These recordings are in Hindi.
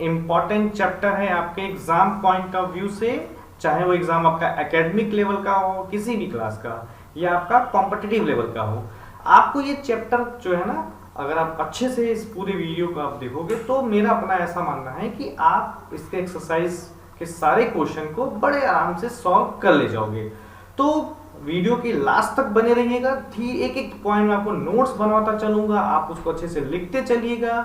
इम्पॉर्टेंट चैप्टर है आपके एग्जाम पॉइंट ऑफ व्यू से, चाहे वो एग्जाम आपका एकेडमिक लेवल का हो, किसी भी क्लास का, या आपका कॉम्पिटिटिव लेवल का हो। आपको ये चैप्टर जो है ना, अगर आप अच्छे से इस पूरे वीडियो को आप देखोगे तो मेरा अपना ऐसा मानना है कि आप इसके एक्सरसाइज के सारे क्वेश्चन को बड़े आराम से सॉल्व कर ले जाओगे। तो वीडियो के लास्ट तक बने रहिएगा। एक एक पॉइंट में आपको नोट्स बनवाता चलूंगा, आप उसको अच्छे से लिखते चलिएगा।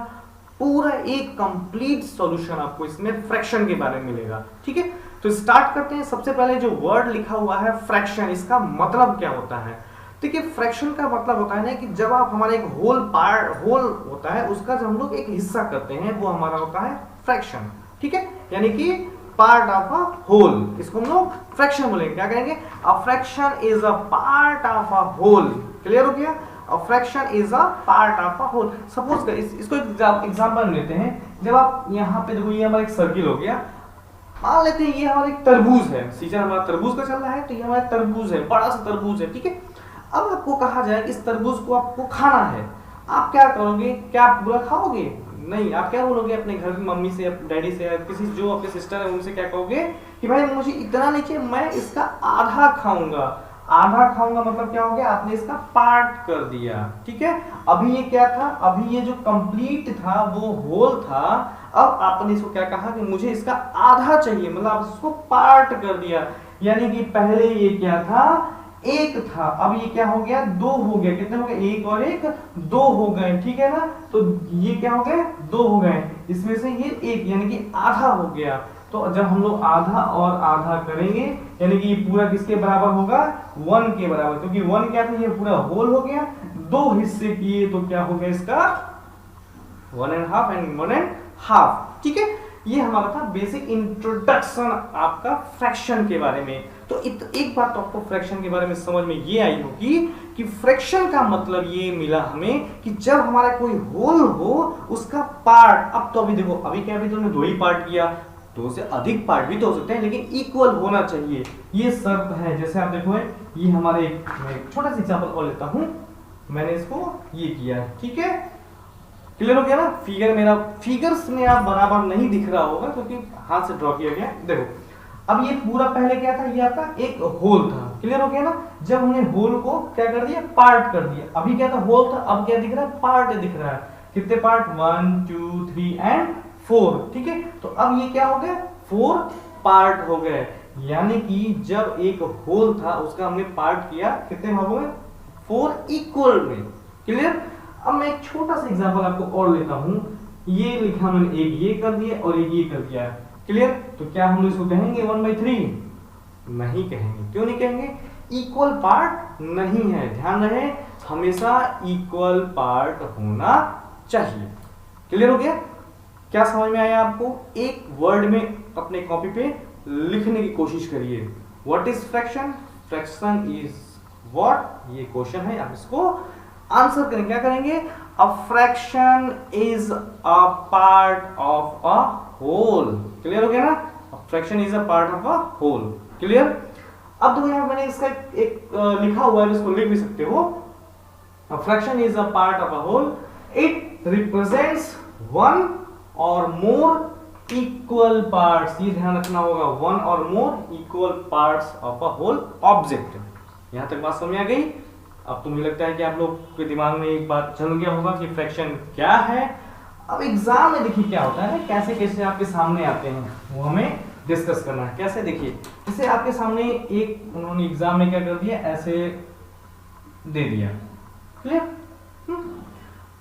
पूरा एक कंप्लीट सॉल्यूशन आपको इसमें फ्रैक्शन के बारे में मिलेगा। ठीक है, तो स्टार्ट करते हैं। सबसे पहले जो वर्ड लिखा हुआ है फ्रैक्शन, इसका मतलब क्या होता है? देखिए, फ्रैक्शन का मतलब होता है ना कि जब आप हमारा एक होल होता है, उसका जब हम लोग एक हिस्सा करते हैं वो हमारा होता है फ्रैक्शन। ठीक है, यानी कि पार्ट ऑफ अ होल, इसको हम लोग फ्रैक्शन बोलेंगे। क्या कहेंगे? A fraction is a part of a whole. Clear हो गया? A fraction is a part of a whole. Suppose इसको एग्जांपल लेते हैं। जब आप यहाँ पे देखो, ये हमारा एक सर्किल हो गया। मान लेते हैं ये हमारा एक तरबूज है, सीजन हमारा तरबूज का चल रहा है, तो ये हमारा तरबूज है, बड़ा सा तरबूज है। ठीक है, अब आपको कहा जाए कि इस तरबूज को आपको खाना है, आप क्या करोगे? क्या आप पूरा खाओगे? नहीं, आप क्या बोलोगे अपने घर की मम्मी से, डैडी से, या किसी जो आपके सिस्टर है उनसे क्या कहोगे कि भाई मुझे इतना नहीं चाहिए, मैं इसका आधा खाऊंगा। आधा खाऊंगा मतलब क्या हो गया? आपने इसका पार्ट कर दिया। ठीक है, अभी ये क्या था? अभी ये जो कंप्लीट था वो होल था। अब आपने इसको क्या कहा कि मुझे इसका आधा चाहिए, मतलब आप इसको पार्ट कर दिया। यानी कि पहले ये क्या था? एक था, अब ये क्या हो गया? दो हो गया। कितने हो गए? एक और एक, दो हो गए। ठीक है ना, तो ये क्या हो गए? दो हो गए। इसमें से ये एक, यानी कि आधा हो गया। तो जब हम लोग आधा और आधा करेंगे, यानी कि ये पूरा किसके बराबर होगा? 1 के बराबर, क्योंकि 1 क्या था? ये पूरा होल हो गया। दो हिस्से किए तो क्या हो गया इसका? 1.5 एंड 1.5। ठीक है, ये हमारा था बेसिक इंट्रोडक्शन आपका फ्रैक्शन के बारे में। तो एक बात तो आपको फ्रैक्शन के बारे में समझ में ये आई होगी कि फ्रैक्शन का मतलब ये मिला हमें कि जब हमारा कोई होल हो उसका पार्ट, अब तो अभी देखो, अभी क्या, अभी तुमने 2 ही पार्ट किया, 2 से अधिक पार्ट भी तो हो सकते हैं, लेकिन इक्वल होना चाहिए, ये शर्त है। जैसे आप देखो, ये हमारे मैं एक छोटा सा एग्जांपल और लेता हूं। मैंने इसको ये किया है। ठीक है, क्लियर हो गया ना? फिगर मेरा, फिगर्स में आप बराबर नहीं दिख रहा होगा क्योंकि हाथ से ड्रॉ किया गया। देखो, अब ये पूरा पहले क्या था? ये आपका एक होल था। क्लियर हो गया ना? जब हमने होल को क्या कर दिया? पार्ट कर दिया। अभी क्या था? होल था, अब क्या दिख रहा है? पार्ट दिख रहा है। कितने पार्ट? 1 2 3 एंड 4। ठीक है, तो अब ये क्या हो गया? 4 पार्ट हो गए। यानी कि जब एक होल था उसका हमने पार्ट किया, कितने भागों में? 4 इक्वल में। क्लियर? अब मैं एक छोटा सा एग्जांपल आपको और लेता हूं। ये लिखा मैंने, एक ये कर दिया और एक ये कर दिया। क्लियर? तो क्या हम इसको कहेंगे 1/3? नहीं कहेंगे। क्यों नहीं कहेंगे? इक्वल पार्ट नहीं है। ध्यान रहे, हमेशा इक्वल पार्ट होना चाहिए। क्लियर हो गया? क्या समझ में आया आपको? एक वर्ड में अपने कॉपी पे लिखने की कोशिश करिए। What is fraction? Fraction is what, ये क्वेश्चन है, आप इसको आंसर करें। क्या करेंगे? A fraction is a part of a whole. Clear हो गया ना? Fraction is a part of a whole. Clear? अब देखो, यहां मैंने इसका एक लिखा हुआ है, इसको लिख भी सकते हो। A fraction is a part of a whole, it represents one or more equal parts. ये ध्यान रखना होगा, one or more equal parts of a whole object. यहां तक बात समझ आ गई? अब तो मुझे लगता है कि आप लोग के दिमाग में एक बात चल गया होगा कि फ्रैक्शन क्या है। अब एग्जाम में देखिए क्या होता है, कैसे कैसे आपके सामने आते हैं वो हमें डिस्कस करना है। कैसे? देखिए, जैसे आपके सामने एक उन्होंने एग्जाम में क्या कर दिया, ऐसे दे दिया। क्लियर?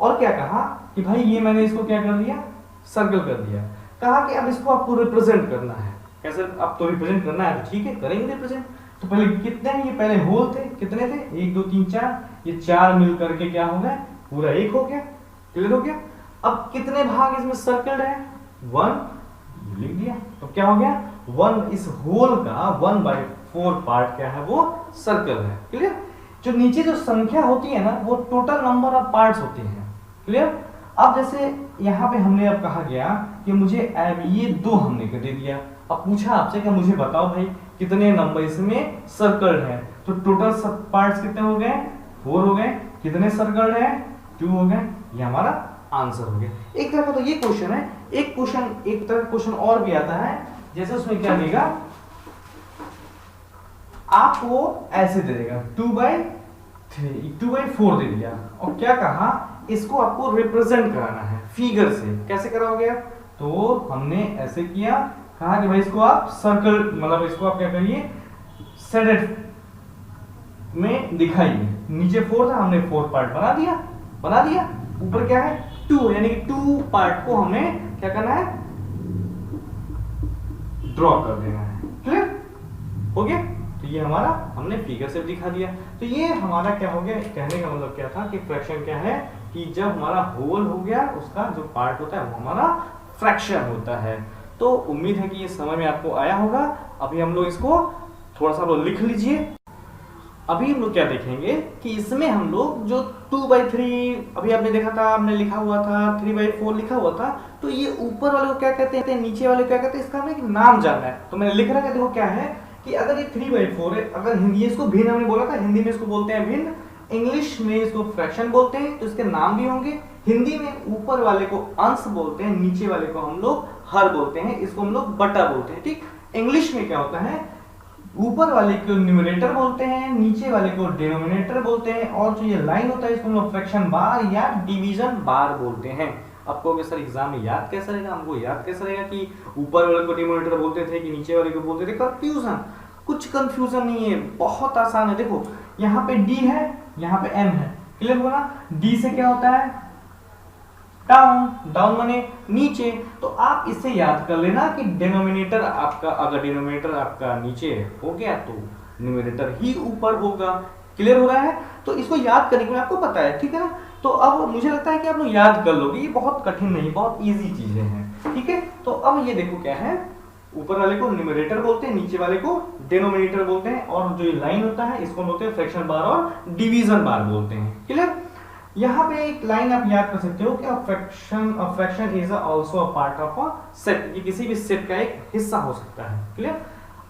और क्या कहा कि भाई ये मैंने इसको क्या कर दिया? सर्कल कर दिया। कहा कि अब इसको आपको रिप्रेजेंट करना है। कैसे? अब तो रिप्रेजेंट करना है, तो ठीक है, करेंगे रिप्रेजेंट। तो पहले कितने हैं? ये पहले होल थे, कितने थे? 1 2 3 4, ये 4 मिल करके क्या हो गए? पूरा एक हो गया। क्लियर हो गया? अब कितने भाग इसमें सर्कल्ड है? 1, लिख दिया। तो क्या हो गया? 1, इस होल का 1/4 पार्ट क्या है? वो सर्कल है। क्लियर? जो नीचे जो संख्या होती है ना, वो टोटल नंबर ऑफ पार्ट्स होते हैं। क्लियर? अब जैसे यहाँ पे हमने अब कहा गया कि मुझे ये 2 हमने कर दे दिया। अब पूछा आपसे कि मुझे बताओ भाई कितने नंबर इसमें सर्कल्ड है। तो टोटल सब पार्ट्स कितने हो गए? 4 हो गए। कितने सर्कल्ड है? 2 हो गए। ये हमारा आंसर हो गया। एक तरह का तो ये क्वेश्चन है। एक तरह का क्वेश्चन और भी आता है, जैसे उसमें क्या देगा, आपको ऐसे दे देगा 2/4 दे दिया और क्या कहा, इसको आपको रिप्रेजेंट कराना है फिगर से। कैसे कराओगे? तो हमने ऐसे किया, कहा कि भाई इसको आप सर्कल, मतलब इसको आप क्या करिए, सेडेड में दिखाइए। नीचे 4 था, हमने 4 पार्ट बना दिया। ऊपर क्या है 2, यानी कि 2 पार्ट को हमें क्या करना है, ड्रॉ कर देना है। क्लियर हो गया? तो ये हमारा हमने फिगर से दिखा दिया। तो ये हमारा क्या हो गया, कहने का मतलब क्या था कि फ्रैक्शन क्या है, कि जब हमारा होल हो गया उसका जो पार्ट होता है वो हमारा फ्रैक्शन होता है। तो उम्मीद है कि ये समझ में आपको आया होगा। अभी हम लोग इसको थोड़ा सा लिख लीजिए। अभी हम लोग क्या देखेंगे कि इसमें हम लोग जो 2/3 अभी आपने देखा था, हमने लिखा हुआ था 3/4 लिखा हुआ था, तो ये ऊपर वाले को क्या कहते हैं, नीचे वाले को क्या कहते हैं, इसका हमें एक नाम जानना है। तो मैंने लिख रखा है, देखो क्या है कि अगर ये 3/4 है, अगर हिंदी इसको भिन्न हमने बोला था, हिंदी में इसको बोलते हैं भिन्न, इंग्लिश में इसको फ्रैक्शन बोलते हैं, तो इसके नाम भी होंगे। हिंदी में ऊपर वाले को अंश बोलते हैं, नीचे वाले को हम लोग हर बोलते हैं, इसको हम लोग बटा बोलते हैं। ठीक, इंग्लिश में क्या होता है, ऊपर वाले को न्यूमरेटर बोलते हैं, नीचे वाले को डिनोमिनेटर बोलते हैं, और जो ये लाइन होता है इसको हम लोग फ्रैक्शन बार या डिवीजन बार बोलते हैं। आपको सर एग्जाम में याद कैसा रहेगा, हमको याद कैसा रहेगा कि ऊपर वाले को डिनोमिनेटर बोलते थे कि नीचे वाले को बोलते थे? कंफ्यूजन, कुछ कंफ्यूजन नहीं है, बहुत आसान है। देखो यहाँ पे डी है, यहाँ पे एम है, क्लियर हुआ ना? डी से क्या होता है, डाउन माने नीचे। तो आप इससे याद कर लेना कि डिनोमिनेटर आपका, अगर डिनोमिनेटर आपका नीचे हो गया तो न्यूमरेटर ही ऊपर होगा। क्लियर हो रहा है? तो इसको याद करने के लिए आपको पता है, ठीक है ना? तो अब मुझे लगता है कि आप लोग याद कर लोगे, ये बहुत कठिन नहीं, बहुत इजी चीजें हैं। ठीक है, तो अब ये देखो क्या है, ऊपर वाले को न्यूमरेटर बोलते हैं, नीचे वाले को डिनोमिनेटर बोलते हैं, और जो ये लाइन होता है इसको बोलते हैं फ्रैक्शन बार और डिवीजन बार बोलते हैं। क्लियर? यहाँ पे एक लाइन आप याद कर सकते हो कि fraction is also a part of a set, ये किसी भी सेट का एक हिस्सा हो सकता है। क्लियर?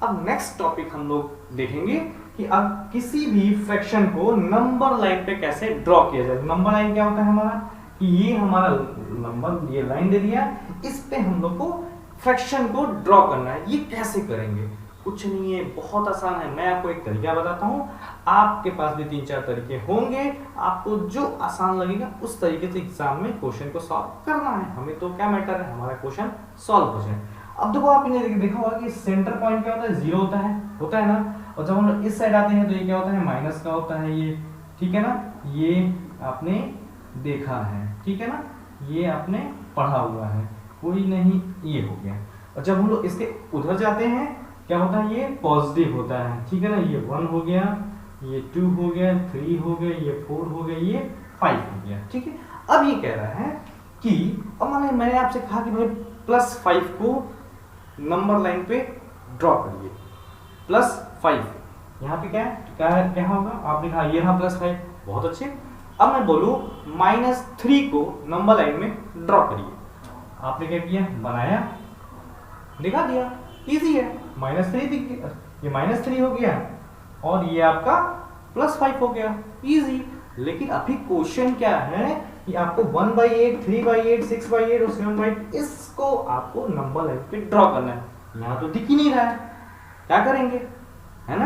अब नेक्स्ट टॉपिक हम लोग देखेंगे कि अब किसी भी फ्रैक्शन को नंबर लाइन पे कैसे ड्रॉ किया जाए। नंबर लाइन क्या होता है हमारा, कि ये हमारा नंबर, ये लाइन दे दिया, इस पे हम लोग को फ्रैक्शन को ड्रॉ करना है। ये कैसे करेंगे? कुछ नहीं है, बहुत आसान है। मैं आपको एक तरीका बताता हूँ, आपके पास भी 3-4 तरीके होंगे, आपको जो आसान लगेगा उस तरीके से एग्जाम में क्वेश्चन को सॉल्व करना है। हमें तो क्या मैटर है, हमारा क्वेश्चन सॉल्व हो जाए। अब देखो आपने देखा होगा कि सेंटर पॉइंट क्या होता है, 0 होता है ना, और जब हम लोग इस साइड आते हैं तो ये क्या होता है, माइनस का होता है ये, ठीक है ना? ये आपने देखा है, ठीक है ना? ये आपने पढ़ा हुआ है, कोई नहीं, ये हो गया। और जब हम लोग इसके उधर जाते हैं क्या होता है, ये पॉजिटिव होता है, ठीक है ना? ये 1 हो गया, ये 2 हो गया, 3 हो गया, ये 4 हो गया, ये 5 हो गया। ठीक है, अब ये कह रहा है कि अब मैंने आपसे कहा कि भाई +5 को नंबर लाइन पे ड्रॉ करिए। +5 यहाँ पे क्या होगा, आपने कहा ये रहा +5, बहुत अच्छे। अब मैं बोलूं -3 को नंबर लाइन में ड्रॉ करिए। आपने क्या किया, बनाया, दिखा दिया, इजी है। -3 दिख गया, ये -3 हो गया, और ये आपका +5 हो गया, इजी। लेकिन अभी क्वेश्चन क्या है कि आपको 1/8, 3/8, 6/8 और 7/8 इसको आपको नंबर लाइन पे ड्रॉ करना है। यहाँ तो दिख ही नहीं रहा है, क्या करेंगे, है ना?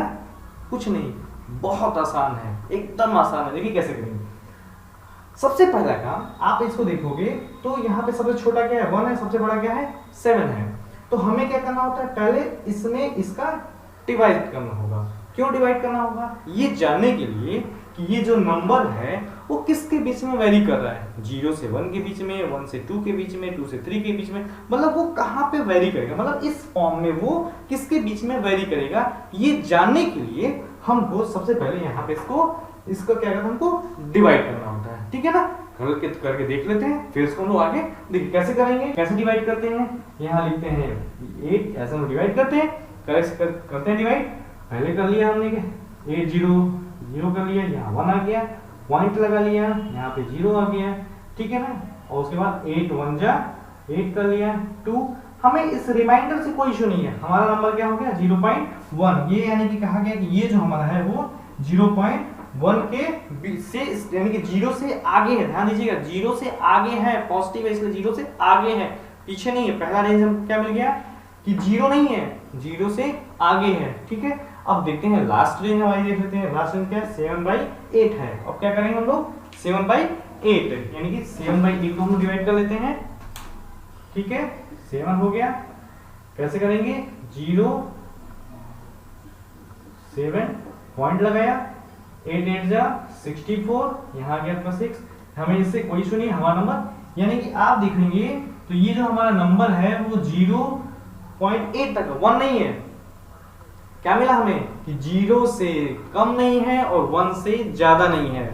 कुछ नहीं, बहुत आसान है, एकदम आसान है। देखिए कैसे करेंगे। सबसे पहला काम, आप इसको देखोगे तो यहाँ पे सबसे छोटा क्या है, 1 है, सबसे बड़ा क्या है, 7 है। तो हमें क्या करना होता है, पहले इसमें इसका डिवाइड करना होगा। क्यों डिवाइड करना होगा? ये जानने के लिए कि ये जो नंबर है वो किसके बीच में वेरी कर रहा है, 0 से 1 के बीच में, 1 से 2 के बीच में, 2 से 3 के बीच में, मतलब वो कहाँ पे वेरी करेगा, मतलब इस फॉर्म में वो किसके बीच में वेरी करेगा। ये जानने के लिए हमको सबसे पहले यहाँ पे इसको क्या करना है, हमको डिवाइड करना होता है। ठीक है ना? करके देख लेते हैं, फिर इसको हम लोग आगे देखिए कैसे करेंगे, कैसे डिवाइड करते हैं। यहाँ लिखते हैं 8, ऐसे हम डिवाइड करते हैं, करते हैं डिवाइड। पहले कर लिया हमने 8 0 कर लिया, यहाँ 1 आ गया, पॉइंट लगा लिया, यहाँ पे 0 आ गया, ठीक है ना? और उसके बाद 8 1 जा 8 कर लिया, 2। हमें इस रिमाइंडर से कोई इशू नहीं है, हमारा नंबर क्या हो गया, 0.1। ये यानी कि कहा गया कि ये जो हमारा है वो 0.1 1 के से यानी कि 0 से आगे है, ध्यान दीजिएगा 0 से आगे है, पॉजिटिव है इसलिए 0 से आगे है, पीछे नहीं है। पहला रेंज हम क्या मिल गया कि 0 नहीं है, 0 से आगे है, ठीक है। अब देखते हैं लास्ट रेंज हमारी, देख लेते हैं लास्ट रेंज क्या है, 7/8 है। अब क्या करेंगे हम लोग, 7/8 यानी कि 7/8 को हम डिवाइड कर लेते हैं, ठीक है। 7 हो गया, कैसे करेंगे, 0 7 पॉइंट लगाया, 8 8 जा 64, यहाँ गया आपका 6। हमें इससे कोई इशू नहीं, हमारा नंबर यानी कि आप देखेंगे तो ये जो हमारा नंबर है वो 0.8 तक, 1 नहीं है। क्या मिला हमें कि 0 से कम नहीं है और 1 से ज्यादा नहीं है।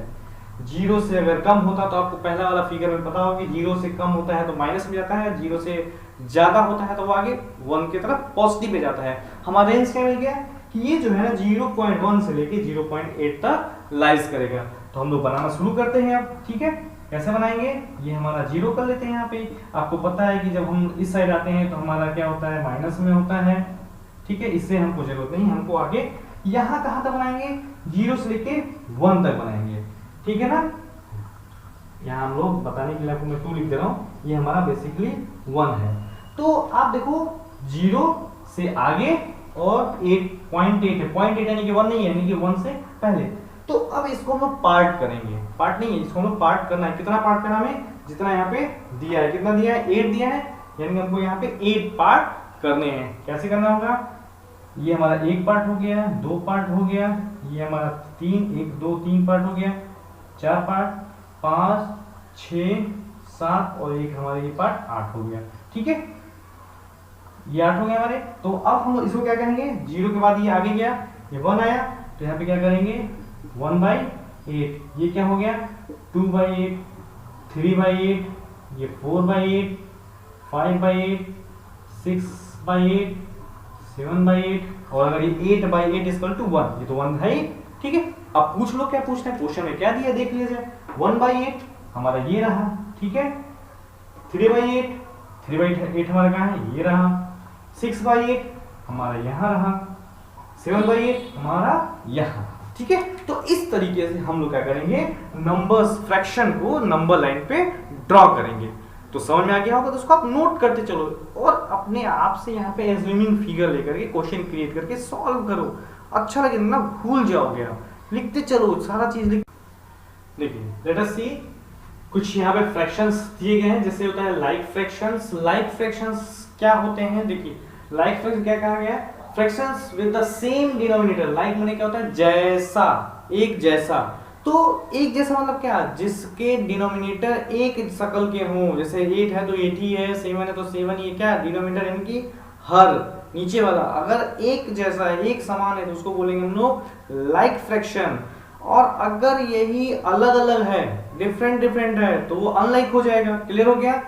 0 से अगर कम होता तो आपको पहला वाला फिगर में पता होगा कि 0 से कम होता है तो माइनस में जाता है, 0 से ज्यादा होता है तो वो आगे 1 की तरफ पॉजिटिव में जाता है। हमारा रेंज क्या मिल गया कि ये जो है ना 0.1 से लेके 0.8 तक लाइज करेगा। तो हम लोग बनाना शुरू करते हैं अब, ठीक है। कैसे बनाएंगे, ये हमारा 0 कर लेते हैं। यहाँ पे आपको पता है कि जब हम इस साइड आते हैं तो हमारा क्या होता है, माइनस में होता है, ठीक है। इससे हमको जरूरत नहीं, हमको आगे यहाँ कहाँ तक बनाएंगे, 0 से लेके 1 तक बनाएंगे, ठीक है ना। यहाँ हम लोग बताने के लिए आपको मैं 2 लिख दे रहा हूँ, ये हमारा बेसिकली 1 है। तो आप देखो 0 से आगे और 8.8 है, 0.8 यानी कि 1 नहीं है, यानी कि 1 से पहले। तो अब इसको हम लोग पार्ट करेंगे, पार्ट नहीं है, इसको हम लोग पार्ट करना है। कितना पार्ट करना हमें, जितना यहाँ पे दिया है, कितना दिया है, 8 दिया है, यानी हमको यहाँ पे 8 पार्ट करने हैं। कैसे करना होगा, ये हमारा 1 पार्ट हो गया, 2 पार्ट हो गया, ये हमारा 3 1 2 3 पार्ट हो गया, 4 पार्ट, 5 6 7 और एक हमारा ये पार्ट 8 हो गया, ठीक है। ये 8 हो गया हमारे। तो अब हम इसको क्या करेंगे, 0 के बाद ये आगे गया, ये 1 आया, तो यहाँ पे क्या करेंगे 1/8, ये क्या हो गया 2/8, 3/8, ये 4/8, 5/8, 6/8, 7/8 और अगर ये 8/8 इक्वल टू 1, ये तो 1 है ही, ठीक है। अब पूछ लो क्या पूछना है, क्वेश्चन में क्या दिया देख लीजिए। 1/8 हमारा ये रहा, ठीक है। 3/8, 3/8 हमारा कहाँ है, ये रहा। 6/8 हमारा यहाँ रहा, 7/8 हमारा यहाँ, ठीक है। तो इस तरीके से हम लोग क्या करेंगे, नंबर्स फ्रैक्शन को नंबर लाइन पे ड्रॉ करेंगे। तो समझ में आ गया होगा, तो उसको आप नोट करते चलो और अपने आप से यहाँ पे एज्यूमिंग फिगर लेकर के क्वेश्चन क्रिएट करके सॉल्व करो। अच्छा लगे ना, भूल जाओगे आप, लिखते चलो सारा चीज लिख। देखिए लेट अस सी, कुछ यहाँ पे फ्रैक्शंस दिए गए हैं, जैसे होता है लाइक फ्रैक्शंस। लाइक फ्रैक्शंस क्या होते हैं, देखिए लाइक फ्रैक्शन क्या कहा गया है, fractions with the same denominator. Like माने क्या होता है, जैसा, एक जैसा। तो एक जैसा मतलब क्या, जिसके डिनोमिनेटर एक शकल के हों, जैसे 8 है तो 8 ही है, 7 है तो 7 ही है, क्या डिनोमिनेटर यानी कि हर नीचे वाला अगर एक जैसा है, एक समान है, तो उसको बोलेंगे हम लोग लाइक फ्रैक्शन। और अगर यही अलग अलग है, डिफरेंट डिफरेंट है, तो वो अनलाइक हो जाएगा। क्लियर हो गया।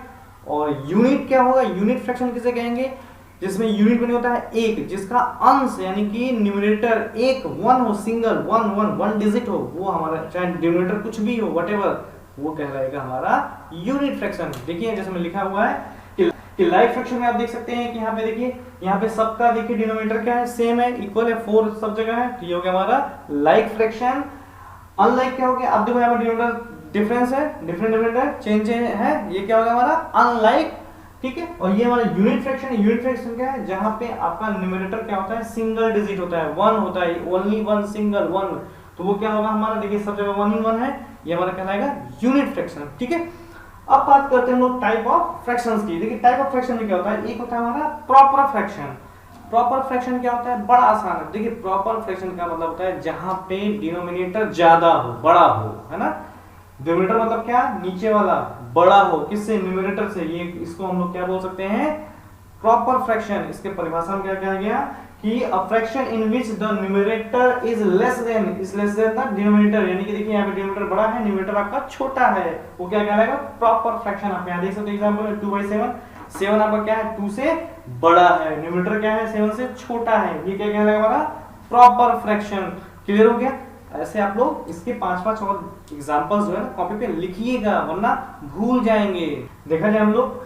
और यूनिट क्या होगा, यूनिट फ्रैक्शन किसे कहेंगे, जिसमें यूनिट बने होता है एक, जिसका अंश यानी कि न्यूमरेटर एक 1 हो, सिंगल 1 डिजिट हो, वो हमारा चाहे डिनोमिनेटर कुछ भी हो व्हाटएवर, वो कहलाएगा हमारा यूनिट फ्रैक्शन। देखिए जैसे में लिखा हुआ है कि लाइक फ्रैक्शन में आप देख सकते हैं कि यहाँ पे देखिए, यहाँ पे सबका देखिए डिनोमिनेटर क्या है, सेम है, इक्वल है, 4 सब जगह है, तो ये हो गया हमारा लाइक फ्रैक्शन। अनलाइक क्या हो गया, अब देखो यहाँ पे डिनोमिनेटर डिफरेंस है, डिफरेंट डिफरेंट है, चेंज है, ये क्या हो गया हमारा अनलाइक, ठीक है। और ये हमारा यूनिट फ्रैक्शन है। यूनिट फ्रैक्शन क्या है, जहां पे आपका न्यूमरेटर क्या होता है, सिंगल डिजिट होता है, 1 होता है, ओनली 1 सिंगल 1, तो वो क्या होगा हमारा, देखिए सब जगह 1 ही 1 है, ये हमारा कहलाएगा यूनिट फ्रैक्शन, ठीक है। अब बात करते हैं हम लोग टाइप ऑफ फ्रैक्शंस की। देखिए टाइप ऑफ फ्रैक्शन में क्या होता है, एक होता है हमारा प्रॉपर फ्रैक्शन। प्रॉपर फ्रैक्शन क्या होता है, बड़ा आसान है। देखिए प्रॉपर फ्रैक्शन का मतलब होता है जहां पे डिनोमिनेटर ज्यादा हो, बड़ा हो, है ना। डिनोमिनेटर मतलब क्या, नीचे वाला बड़ा हो, किससे, न्यूमरेटर से। ये इसको हम लोग क्या बोल सकते हैं, प्रॉपर फ्रैक्शन। इसके परिभाषा में क्या कहा गया कि a fraction in which the numerator is less than the denominator, यानी कि देखिए यहाँ पे डिनोमिनेटर बड़ा है, न्यूमरेटर आपका छोटा है, वो क्या कहलाएगा, प्रॉपर फ्रैक्शन। आप यहाँ देख सकते हो एग्जांपल में 2/7, 7 आपका क्या है, 2 से बड़ा है, न्यूमरेटर क्या है, 7 से छोटा है, ये क्या कहलाएगा हमारा प्रॉपर फ्रैक्शन। क्लियर हो गया। ऐसे आप लोग इसके 5-5 और एग्जांपल्स जो है ना कॉपी पे लिखिएगा, वरना भूल जाएंगे। देखा जाए हम लोग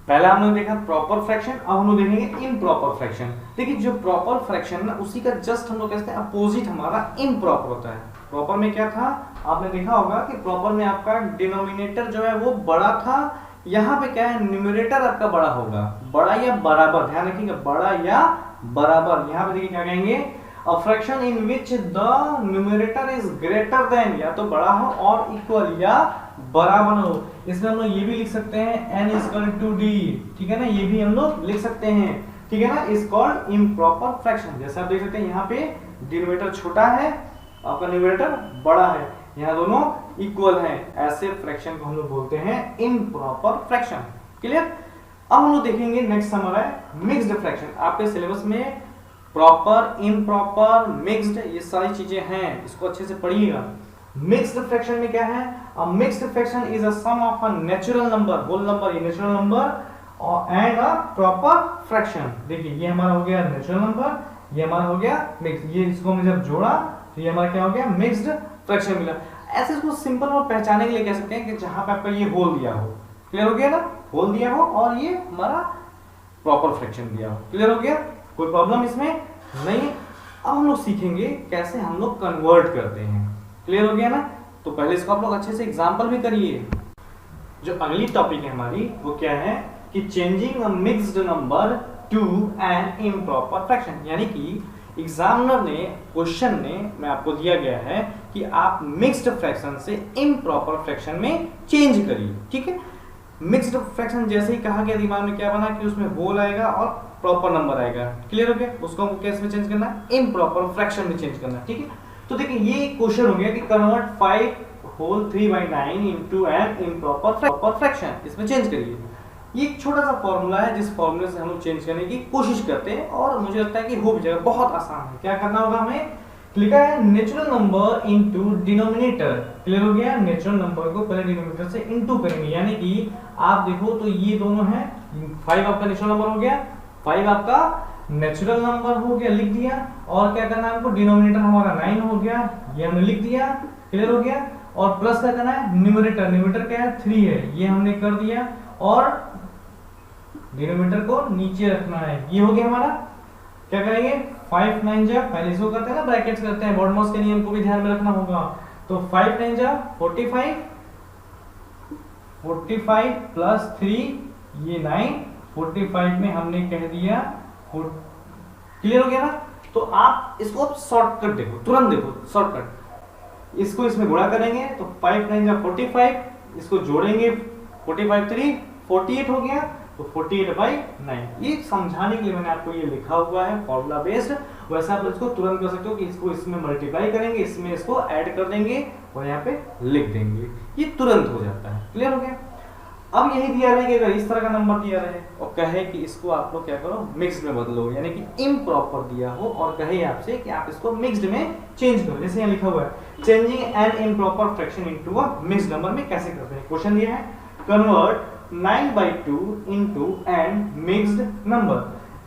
पहले हम लोग देखा प्रॉपर फ्रैक्शन, अब हम लोग देखेंगे इम्प्रॉपर फ्रैक्शन। देखिए जो प्रॉपर फ्रैक्शन ना उसी का जस्ट हम लोग कहते हैं अपोजिट हमारा इम्प्रॉपर होता है। प्रॉपर में क्या था, आपने देखा होगा कि प्रॉपर में आपका डिनोमिनेटर जो है वो बड़ा था, यहाँ पे क्या है न्यूमरेटर आपका बड़ा होगा, बड़ा या बराबर, ध्यान रखिएगा बड़ा या बराबर। यहाँ पे देखिए क्या कहेंगे, a fraction in which the numerator is greater than, या तो बड़ा हो और इक्वल या बराबर हो। इसमें हम लोग ये भी लिख सकते हैं n इक्वल टू d, ठीक है ना, ये भी हम लोग लिख सकते हैं, ठीक है ना, इज कॉल्ड इम्प्रॉपर फ्रैक्शन। जैसे आप देख सकते हैं यहाँ पे डिनोमिनेटर छोटा है, आपका न्यूमरेटर बड़ा है, यहाँ दोनों इक्वल हैं, ऐसे फ्रैक्शन को हम लोग बोलते हैं इम्प्रॉपर फ्रैक्शन। क्लियर। अब हम लोग देखेंगे नेक्स्ट हमारा है मिक्स्ड फ्रैक्शन। आपके सिलेबस में प्रॉपर, इम्प्रॉपर, मिक्स्ड ये सारी चीजें हैं, इसको अच्छे से पढ़िएगा। मिक्स्ड फ्रैक्शन में क्या है, a mixed fraction is a sum of a natural number, whole number, ये नेचुरल नंबर और एंड अ प्रॉपर फ्रैक्शन। देखिए ये हमारा हो गया नेचुरल नंबर, ये हमारा हो गया मिक्स, ये इसको हमने जब जोड़ा तो ये हमारा क्या हो गया मिक्स्ड फ्रैक्शन मिला। ऐसे इसको सिंपल और पहचानने के लिए कह सकते हैं कि जहां पे आपका ये होल दिया हो, क्लियर हो गया ना, होल दिया हो और ये हमारा प्रॉपर फ्रैक्शन दिया हो, क्लियर हो गया, कोई प्रॉब्लम इसमें नहीं। अब हम लोग सीखेंगे कैसे हम लोग कन्वर्ट करते हैं, क्लियर हो गया ना। तो पहले इसको आप लोग अच्छे से एग्जांपल भी करिए। जो अगली टॉपिक है हमारी वो क्या है कि changing a mixed number to an improper fraction, यानी कि एग्जामिनर ने क्वेश्चन ने मैं आपको दिया गया है कि आप मिक्स्ड फ्रैक्शन से इम्प्रॉपर फ्रैक्शन में चेंज करिए, ठीक है। मिक्स्ड फ्रैक्शन जैसे ही कहा गया दिमाग में क्या बना कि उसमें होल आएगा और प्रॉपर नंबर आएगा, क्लियर हो गया। उसको हमको कैसे में चेंज करना है, इम्प्रॉपर फ्रैक्शन में चेंज करना है, ठीक है। तो देखिए ये क्वेश्चन हो गया कि convert 5 whole 3/9 into an improper fraction, इसमें चेंज करिए। ये एक छोटा सा फॉर्मूला है जिस फॉर्मूले से हम लोग चेंज करने की कोशिश करते हैं और मुझे लगता है कि हो भी जाएगा, बहुत आसान है। क्या करना होगा हमें, लिखा है natural number into denominator, clear हो गया। नेचुरल नंबर को पहले डिनोमिनेटर से इनटू करेंगे, यानी कि आप देखो तो ये दोनों है, 5 आपका नेचुरल नंबर हो गया, 5 आपका नेचुरल नंबर हो गया, लिख दिया। और क्या करना है हमको, डिनोमिनेटर हमारा 9 हो गया, ये हमने लिख दिया, क्लियर हो गया। और प्लस क्या करना है, न्यूमरेटर, न्यूमरेटर क्या है 3 है, ये हमने कर दिया और डिनोमिनेटर को नीचे रखना है, ये हो गया हमारा। क्या करेंगे, 5 9 जा, पहले इसको करते हैं ना ब्रैकेट्स करते हैं, बॉडमॉस के नियम को भी ध्यान में रखना होगा। तो 5 9 जा 45, 45 प्लस 3 ये 9, 45 में हमने कह दिया, क्लियर हो गया ना। तो आप इसको शॉर्टकट देखो, तुरंत देखो शॉर्टकट, इसको इसमें गुणा करेंगे तो 5 9 जा 45, इसको जोड़ेंगे 45 3 48 हो गया, तो 48/9। ये समझाने के लिए मैंने आपको ये लिखा हुआ है फॉर्मूला बेस्ड, वैसे आप इसको तुरंत कर सकते हो कि इसको इसमें मल्टीप्लाई करेंगे, इसमें इसको ऐड कर देंगे और यहाँ पे लिख देंगे, ये तुरंत हो जाता है, क्लियर हो गया। अब यही दिया रहे कि अगर इस तरह का नंबर दिया रहे और कहे कि इसको आप लोग क्या करो मिक्स्ड में बदलो, यानी कि इम्प्रॉपर दिया हो और कहे आपसे कि आप इसको मिक्स्ड में चेंज करो, जैसे यहाँ लिखा हुआ है changing an improper fraction into a mixed number में कैसे करते हैं। क्वेश्चन दिया है convert 9/2 into n mixed number।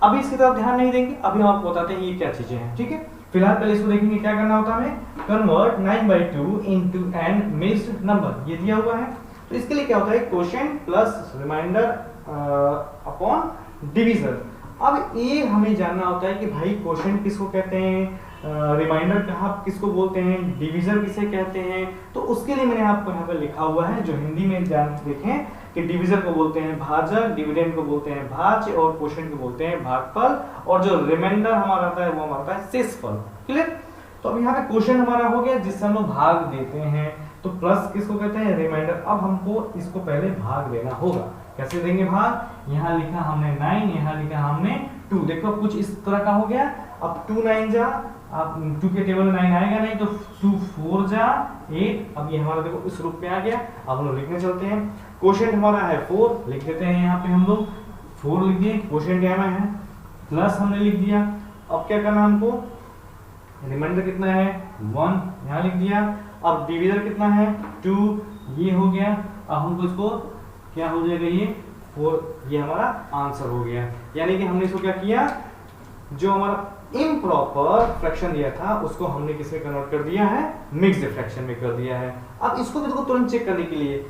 अभी इसकी तरफ ध्यान नहीं देंगे, अभी हम आपको बताते हैं ये क्या चीजें हैं, ठीक है। फिलहाल पहले इसको देखेंगे क्या करना होता है हमें, convert 9/2 into n mixed number, ये दिया हुआ है। तो इसके लिए क्या होता है, quotient plus remainder upon divisor. अब ये हमें जानना होता है कि भाई क्वोशिएंट किसको कहते हैं, रिमाइंडर कहाँ किसको बोलते हैं, डिवीजर किसे कहते हैं। तो उसके लिए मैंने आपको यहाँ पे लिखा हुआ है, जो हिंदी में ध्यान देखें कि डिवीजर को बोलते हैं भाजक, डिविडेंड को बोलते हैं भाज्य और क्वोशिएंट को बोलते हैं भागफल, और जो रिमाइंडर हमारा आता है वो हमारा आता है शेषफल, क्लियर। तो अब यहाँ पे क्वोशिएंट हमारा हो गया जिससे हम लोग भाग देते हैं, तो प्लस किसको कहते हैं, रिमाइंडर। अब हमको इसको पहले भाग देना होगा, कैसे देंगे भाग, यहाँ लिखा हमने 9, यहाँ लिखा हमने 2, देखो कुछ इस तरह का हो गया। अब 2 9 जा, अब 2 के टेबल में 9 आएगा नहीं, तो 2 4 जा 8, अब ये हमारा देखो इस रूप में आ गया। अब हम लोग लिखने चलते हैं, क्वोशिएंट हमारा है 4, लिख देते हैं यहाँ पे हम लोग 4 लिख दिए, क्वोशिएंट यहाँ है, प्लस हमने लिख दिया। अब क्या करना हमको, रिमाइंडर कितना है 1, यहाँ लिख दिया। अब डिवीजर कितना है 2, ये हो गया। अब हमको इसको क्या हो जाएगा, ये 4, ये हमारा आंसर हो गया। यानी कि हमने इसको क्या किया, जो हमारा इम्प्रॉपर फ्रैक्शन दिया था उसको हमने किसमें कन्वर्ट कर दिया है, मिक्स्ड फ्रैक्शन में कर दिया है। अब इसको भी देखो तुरंत चेक करने के लिए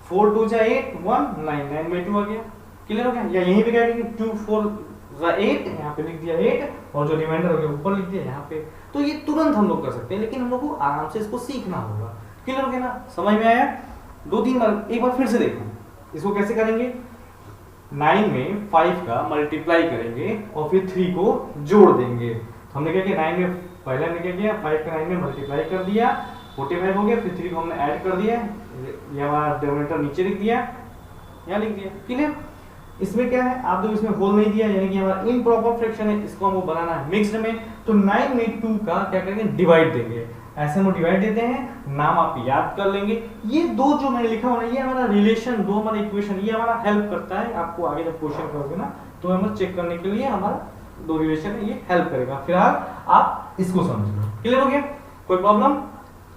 4 2 जा 8 1 9 9/2 आ गया, क्लियर हो गया? या यहीं पे क्या करेंगे 2 4 8, यहाँ पे लिख दिया 8 और जो रिमाइंडर हो गया ऊपर लिख दिया यहाँ पे। तो ये तुरंत हम लोग कर सकते हैं, लेकिन हम लोग को आराम से इसको सीखना होगा। क्लियर हो गया ना? समझ में आया? 2-3 बार एक बार फिर से देखो इसको कैसे करेंगे। 9 में 5 का मल्टीप्लाई करेंगे और फिर 3 को जोड़ देंगे। तो हमने क्या किया, 9 में पहले हमने क्या किया, 5 का 9 में मल्टीप्लाई कर दिया, 45 हो गया, फिर 3 को हमने ऐड कर दिया, ये हमारा डिनोमिनेटर नीचे लिख दिया, यहाँ लिख दिया। क्लियर? इसमें क्या है, आप लोग इसमें होल नहीं दिया, यानी कि हमारा इम्प्रॉपर फ्रैक्शन है, इसको हमको बनाना है मिक्स्ड में। तो 9 में 2 का क्या करेंगे, डिवाइड देंगे। ऐसे हम डिवाइड देते हैं, नाम आप याद कर लेंगे। ये दो जो मैंने लिखा हुआ है, ये हमारा रिलेशन, दो हमारा इक्वेशन, ये हमारा हेल्प करता है आपको आगे जब क्वेश्चन करोगे ना, तो हमें चेक करने के लिए हमारा दो रिलेशन है, ये हेल्प करेगा। फिलहाल आप इसको समझ लो। क्लियर हो गया? कोई प्रॉब्लम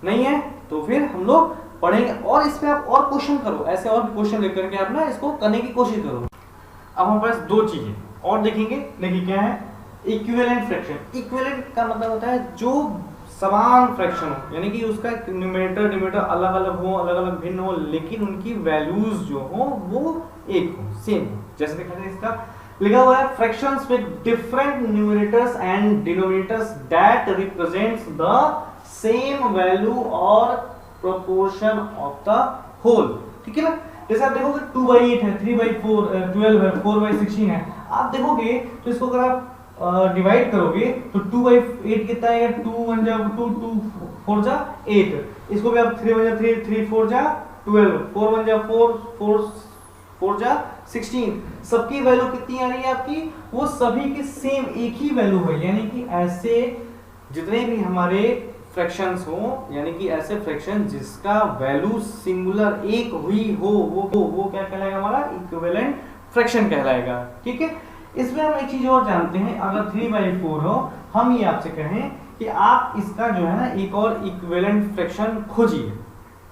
नहीं है? तो फिर हम लोग पढ़ेंगे और इस पे आप और क्वेश्चन करो, ऐसे और क्वेश्चन लेकर के आप ना इसको करने की कोशिश करो। अब हमारे पास दो चीजें और देखेंगे, देखिए क्या है, इक्विवेलेंट फ्रैक्शन। इक्विवेलेंट का मतलब होता है जो समान फ्रैक्शन हो, यानी कि उसका न्यूमरेटर डिनोमिनेटर अलग अलग हो, अलग अलग भिन्न हो, लेकिन उनकी वैल्यूज जो हो वो एक हो, सेम हो। जैसे देखा जाए, इसका लिखा हुआ है fractions with different numerators and denominators that represents the same value और प्रोपोर्शन ऑफ द होल। ठीक है ना? जैसे आप देखोगे 2/8 है, 3/4 12 है, 4/16 है। आप देखोगे तो इसको अगर आप डिवाइड करोगे तो 2/8 कितना है, 2 1 जा 2 2 4 जा 8। इसको भी आप 3 1 जा 3 3 4 जा 12, 4 1 जा 4 4 4 जा 16। सबकी वैल्यू कितनी आ रही है आपकी, वो सभी की सेम एक ही वैल्यू है। यानी कि ऐसे जितने भी हमारे फ्रैक्शंस हो, यानी कि ऐसे फ्रैक्शन जिसका वैल्यू सिंगुलर एक हुई हो, वो क्या कहलाएगा, हमारा इक्विवेलेंट फ्रैक्शन कहलाएगा। ठीक है? इसमें हम एक चीज और जानते हैं, अगर 3/4 हो, हम ये आपसे कहें कि आप इसका जो है ना एक और इक्विवेलेंट फ्रैक्शन खोजिए,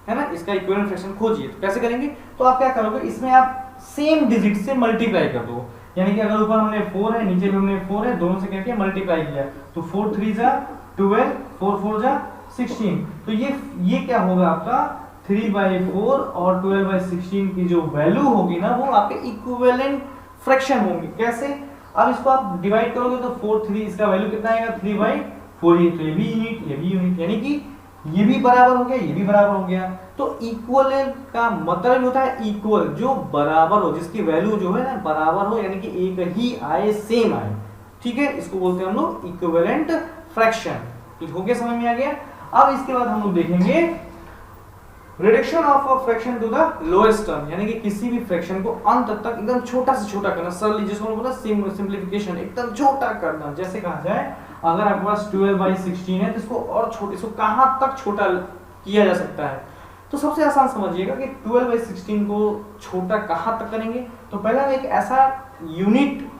है ना, इसका इक्विवेलेंट फ्रैक्शन खोजिए। तो कैसे करेंगे, तो आप क्या करोगे, इसमें आप सेम डिजिट से मल्टीप्लाई कर दो। यानी कि अगर ऊपर हमने 4 है, नीचे भी हमने 4 है, दोनों से क्या किया, मल्टीप्लाई किया। तो 4 3 जा 12, 4 4 जा 16। तो ये क्या होगा आपका 3/4 और 12/16 की जो वैल्यू होगी ना, वो आपके इक्विवेलेंट फ्रैक्शन होंगे। कैसे? अब इसको आप डिवाइड करोगे तो 4 3, इसका वैल्यू कितना आएगा, 3/4। तो ये भी यूनिट, ये भी यूनिट, यानी कि ये भी बराबर हो गया, ये भी बराबर हो गया। तो इक्वल का मतलब होता है इक्वल, जो बराबर हो, जिसकी वैल्यू जो है ना बराबर हो, यानी कि एक ही आए, सेम आए। ठीक है? इसको बोलते हैं हम लोग इक्विवेलेंट फ्रैक्शन। ठीक हो गया? समझ में आ गया? अब इसके बाद हम लोग देखेंगे reduction of a fraction to the lowest term, यानी कि किसी भी फ्रैक्शन को अंत तक एकदम छोटा से छोटा करना, सरली, जिसको हम बोलते हैं सिंपलीफिकेशन, एकदम छोटा करना। जैसे कहा जाए, अगर आपके पास 12/16 है तो इसको और छोटे, इसको कहां तक छोटा किया जा सकता है, तो सबसे आसान समझिएगा कि 12/16 को छोटा कहां तक करेंगे। तो पहले हम एक ऐसा यूनिट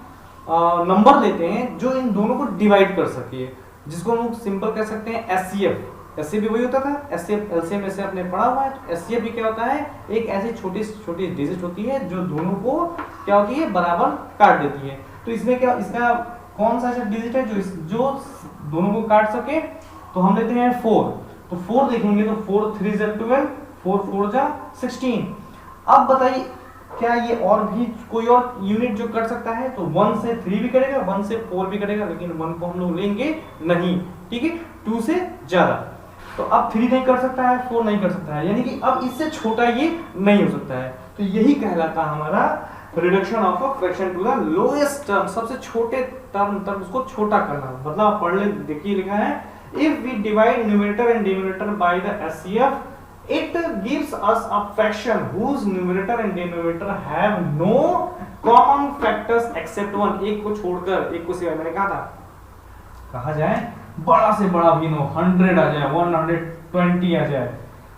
नंबर लेते हैं जो इन दोनों को डिवाइड कर सके, जिसको हम सिंपल कह सकते हैं एचसीएफ। एचसीएफ भी वही होता था, एचसीएफ एलसीएम में से आपने पढ़ा हुआ है। तो एचसीएफ भी क्या होता है, एक ऐसी छोटी छोटी डिजिट होती है जो दोनों को क्या होती है, बराबर काट देती है। तो इसमें क्या, इसका कौन सा ऐसा डिजिट है जो दोनों को काट सके, तो हम लेते हैं 4। तो 4 देखेंगे तो 4 3 जा 12, 4 4 जा 16। अब बताइए क्या ये और भी कोई और यूनिट जो कर सकता है, तो 1 से 3 भी करेगा, 1 से 4 भी करेगा, लेकिन 1 को हम लोग लेंगे नहीं। ठीक है? 2 से ज्यादा। तो अब 3 नहीं कर सकता है, 4 नहीं कर सकता है, यानी कि अब इससे छोटा ये नहीं हो सकता है। तो यही कहलाता है हमारा reduction of a fraction to the lowest term, सबसे छोटे टर्म तक उसको छोटा करना। मतलब आप पढ़ ले, देखिए लिखा है, if we divide numerator and denominator by the HCF, it gives us a fraction whose numerator and denominator have no common factors except 1। एक को छोड़कर, एक को सिवाय, मैंने कहा था, कहा जाए बड़ा से बड़ा भी नो 100 आ जाए, 120 आ जाए।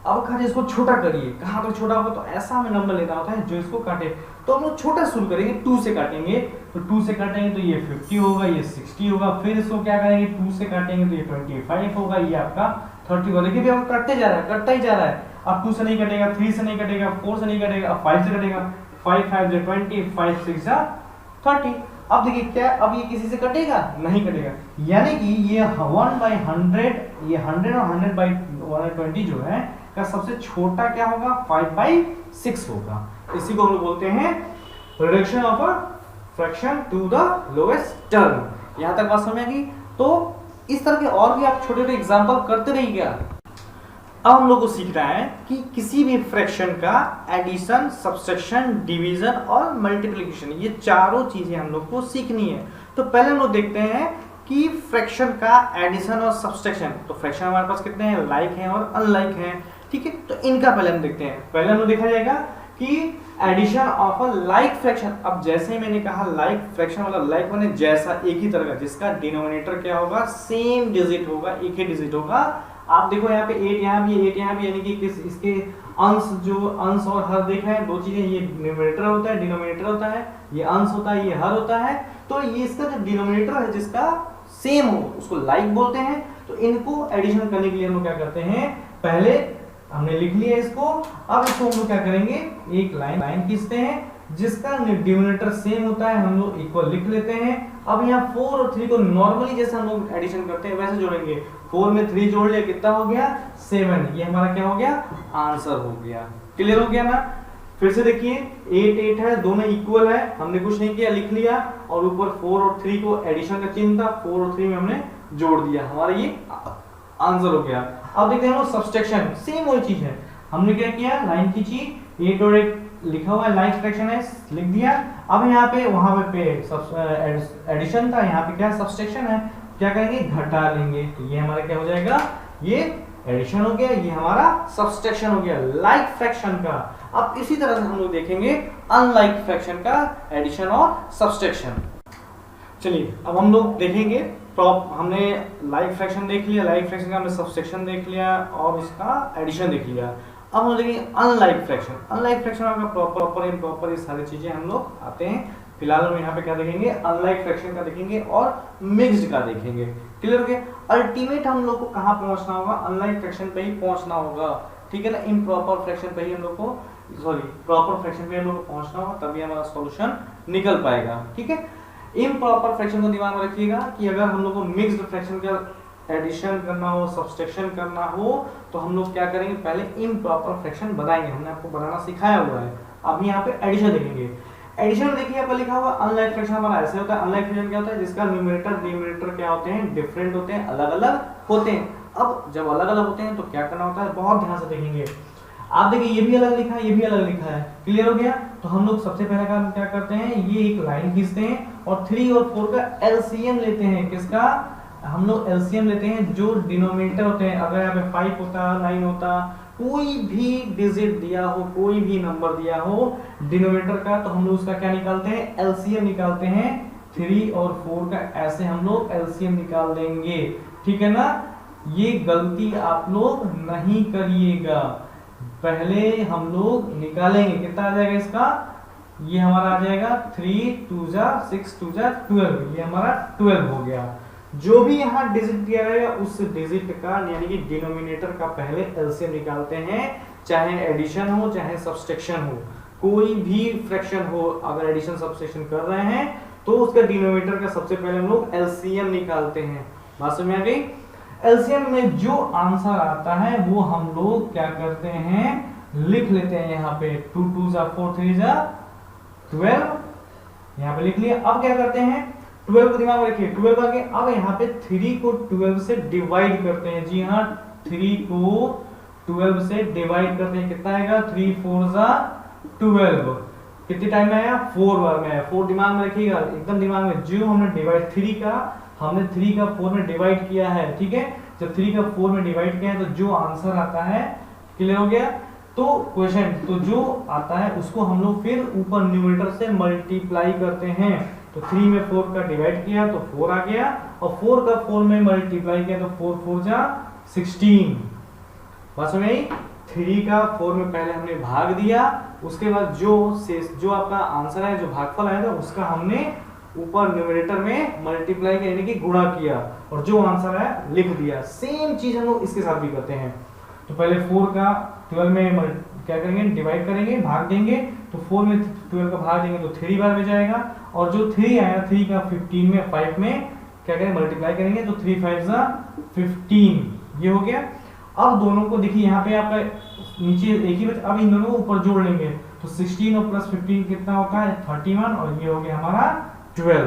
अब कहा जाए इसको छोटा करिए, कहाँ तक छोटा होगा, तो ऐसा हमें नंबर लेना होता है जो इसको काटे। तो हम लोग छोटा शुरू करेंगे, 2 से काटेंगे। तो 2 से काटेंगे तो ये 50 होगा, ये 60 होगा। फिर इसको क्या करेंगे, 2 से काटेंगे तो ये 25 होगा, ये आपका 30 होगा। देखिए अब कटते जा रहा है, कटता ही जा रहा है। अब 2 से नहीं कटेगा, 3 से नहीं कटेगा, 4 से नहीं कटेगा, अब 5 से कटेगा। 5 5 जा 20, 5 6 जा 30। अब देखिए क्या, अब ये किसी से कटेगा नहीं, कटेगा, यानी कि ये 1/100, ये 100 और 100/120 जो है का सबसे छोटा क्या होगा, 5/6 होगा। इसी को हम लोग बोलते हैं reduction of a fraction to the lowest term. यहां तक बात समझ में आ गई। तो इस तरह के और भी आप छोटे छोटे एग्जांपल करते रहिएगा। अब हम लोग को सीखना है कि किसी भी फ्रैक्शन का एडिशन, सब्सट्रैक्शन, डिवीजन और मल्टीप्लिकेशन, ये चारों चीजें हम लोग को सीखनी है। तो पहले हम लोग देखते हैं कि फ्रैक्शन का एडिशन और सब्सट्रैक्शन। तो फ्रैक्शन हमारे पास कितने हैं, लाइक हैं और अनलाइक हैं, ठीक है। तो इनका पहले हम देखते हैं। पहले हम लोग देखा जाएगा कि addition of a like fraction. अब जैसे ही मैंने कहा लाइक फ्रैक्शन मतलब लाइक माने जैसा, एक ही तरह का, जिसका डिनोमिनेटर क्या होगा, सेम डिजिट होगा, एक ही डिजिट होगा। आप देखो यहाँ पे 8 यहाँ भी 8 यहाँ भी, यानी कि किस इसके अंश, जो अंश और हर देखा है, दो चीजें, ये न्यूमरेटर होता है, डिनोमिनेटर होता है, ये अंश होता है, ये हर होता है। तो ये इसका जो डिनोमिनेटर है जिसका सेम हो उसको लाइक बोलते हैं। तो इनको एडिशन करने के लिए हम लोग क्या करते हैं, पहले हमने लिख लिया इसको, अब इसको हम लोग क्या करेंगे, एक लाइन खींचते हैं जिसका डिनोमिनेटर सेम होता है, हम लोग इक्वल लिख लेते हैं। अब यहाँ 4 और 3 को नॉर्मली जैसे हम लोग एडिशन करते हैं वैसे जोड़ेंगे। 4 में 3 जोड़ लिया, कितना हो गया, 7। ये हमारा क्या हो गया, आंसर हो गया। क्लियर हो गया ना। फिर से देखिए 8 8 है, दोनों इक्वल है, हमने कुछ नहीं किया, लिख लिया, और ऊपर 4 और 3 को एडिशन का चिन्ह था, 4 और 3 में हमने जोड़ दिया, हमारा ये आंसर हो गया। अब देखते हैं हम लोग सब्सट्रैक्शन, सेम वही चीज है। हमने क्या किया, लाइन खींची, 8 और 8 लिखा हुआ है, लाइक फ्रैक्शन है, लिख दिया। अब यहाँ पे वहां पे एडिशन था, यहाँ पे क्या सब्सट्रैक्शन है, क्या करेंगे, घटा लेंगे। तो ये हमारा क्या हो जाएगा, ये एडिशन हो गया, ये हमारा सब्सट्रैक्शन हो गया लाइक फ्रैक्शन का। अब इसी तरह से हम लोग देखेंगे अनलाइक फ्रैक्शन का एडिशन और सब्सट्रैक्शन। चलिए अब हम लोग देखेंगे, हमने लाइक फ्रैक्शन देख लिया, लाइक फ्रैक्शन का हमने सब्सट्रैक्शन देख लिया और इसका एडिशन देख लिया। अब हम देखेंगे अनलाइक फ्रैक्शन। अनलाइक फ्रैक्शन में प्रॉपर इम्प्रॉपर ये सारी चीजें हम लोग आते हैं। फिलहाल हम यहाँ पे क्या देखेंगे, अनलाइक फ्रैक्शन का देखेंगे और मिक्स्ड का देखेंगे। क्लियर हो गया। अल्टीमेट हम लोग को कहाँ पहुंचना होगा, अनलाइक फ्रैक्शन पे ही पहुंचना होगा, ठीक है ना। इम्प्रॉपर फ्रैक्शन पे ही हम लोग को, प्रॉपर फ्रैक्शन पे हम लोग को पहुंचना होगा, तभी हमारा सॉल्यूशन निकल पाएगा, ठीक है। इम्प्रॉपर फ्रैक्शन को दिमाग में रखिएगा कि अगर हम लोग को मिक्स्ड फ्रैक्शन का एडिशन करना हो, सब्सट्रैक्शन करना हो, तो हम लोग क्या करेंगे, पहले इम्प्रॉपर फ्रैक्शन बनाएंगे। हमने आपको बनाना सिखाया हुआ है। अब यहाँ पे एडिशन देखेंगे। एडिशन देखिए यहाँ पर लिखा हुआ अनलाइक फ्रैक्शन हमारा ऐसे होता है। अनलाइक फ्रैक्शन क्या होता है, जिसका न्यूमरेटर डिनोमिनेटर क्या होते हैं, डिफरेंट होते हैं, अलग अलग होते हैं। अब जब अलग अलग होते हैं तो क्या करना होता है, बहुत ध्यान से देखेंगे। आप देखिए ये भी अलग लिखा है, ये भी अलग लिखा है, क्लियर हो गया। तो हम लोग सबसे पहला काम क्या करते हैं, ये एक लाइन खींचते हैं और 3 और 4 का एलसीएम लेते हैं। किसका, हम लोग एलसीएम लेते हैं जो डिनोमिनेटर होते हैं। अगर यहाँ पे 5 होता, 9 होता, कोई भी डिजिट दिया हो, कोई भी नंबर दिया हो डिनोमिनेटर का, तो हम लोग उसका क्या निकालते हैं, एलसीएम निकालते हैं। 3 और 4 का ऐसे हम लोग एलसीएम निकाल देंगे, ठीक है ना। ये गलती आप लोग नहीं करिएगा, पहले हम लोग निकालेंगे। कितना आ जाएगा इसका, ये हमारा आ जाएगा 3 2 6 2 12, ये हमारा 12 हो गया। जो भी यहाँ डिजिट दिया रहेगा उस डिजिट का यानी कि डिनोमिनेटर का पहले एलसीएम निकालते हैं, चाहे एडिशन हो चाहे सब्सट्रैक्शन हो, कोई भी फ्रैक्शन हो। अगर एडिशन सब्सट्रैक्शन कर रहे हैं तो उसका डिनोमिनेटर का सबसे पहले हम लोग एलसीएम निकालते हैं। बात समझ में आ गई। एलसीएम में जो आंसर आता है वो हम लोग क्या करते हैं, लिख लेते हैं यहाँ पे। 2 2 4 3 12, यहाँ पे लिख लिया। अब क्या करते हैं, 12 को दिमाग में रखिए, 12 आगे। अब यहाँ पे 3 को 12 से डिवाइड करते हैं। जी हाँ, 3 को 12 से डिवाइड करते हैं। कितना आएगा, 3 4 12। कितने टाइम में आया, 4 बार में आया। 4 दिमाग में रखिएगा, एकदम दिमाग में। जो हमने डिवाइड 3 का, हमने 3 का 4 में डिवाइड किया है, ठीक है। जब 3 का 4 में डिवाइड किया है तो जो आंसर आता है, क्लियर हो गया। तो क्वेश्चन, तो जो आता है उसको हम लोग फिर ऊपर न्यूमरेटर से मल्टीप्लाई करते हैं। तो 3 में 4 का डिवाइड किया तो 4 आ गया, और 4 का 4 में मल्टीप्लाई किया तो 4 4 16। बात समझ आई। 3 का 4 में पहले हमने भाग दिया, उसके बाद जो आपका आंसर है, जो भागफल आया था, उसका हमने ऊपर न्यूमरेटर में मल्टीप्लाई किया यानी कि गुणा किया, और जो आंसर है लिख दिया। सेम चीज हम लोग इसके साथ भी करते हैं। तो पहले 4 का 12 में क्या करेंगे, डिवाइड करेंगे, भाग देंगे। तो 4 में 12 का भाग देंगे तो 3 बार में जाएगा, और जो 3 आया 3 का 15 में 5 में क्या करेंगे, मल्टीप्लाई करेंगे तो 3 5 15, ये हो गया। अब दोनों को देखिए, यहाँ पे आपका नीचे एक ही बचा, अब इन दोनों को ऊपर जोड़ लेंगे तो 16 और प्लस 15 कितना होता है 31 और ये हो गया हमारा 12।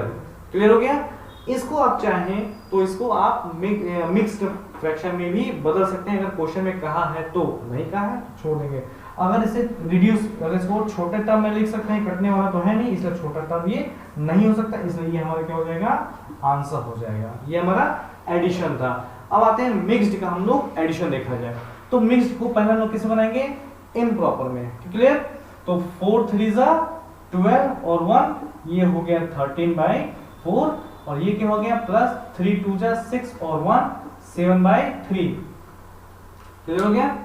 क्लियर हो गया। इसको आप चाहें तो इसको आप मिक्स्ड फ्रैक्शन में भी बदल सकते हैं, अगर क्वेश्चन में कहा है तो, नहीं कहा है तो छोड़ देंगे। अगर इसे रिड्यूस, अगर इसको छोटे टर्म में लिख सकते हैं, कटने वाला तो है नहीं इसलिए छोटा टर्म ये नहीं हो सकता, इसलिए ये हमारा क्या हो जाएगा आंसर हो जाएगा। ये हमारा एडिशन था। अब आते हैं मिक्स्ड का, हम लोग एडिशन देखा जाए तो मिक्स्ड को पहले हम लोग किस बनाएंगे इम्प्रॉपर में। क्लियर। तो 4 3 12 और 1 ये हो गया 13/4 और ये क्या हो गया प्लस 3 2 6 और 1 7/3। क्लियर हो गया।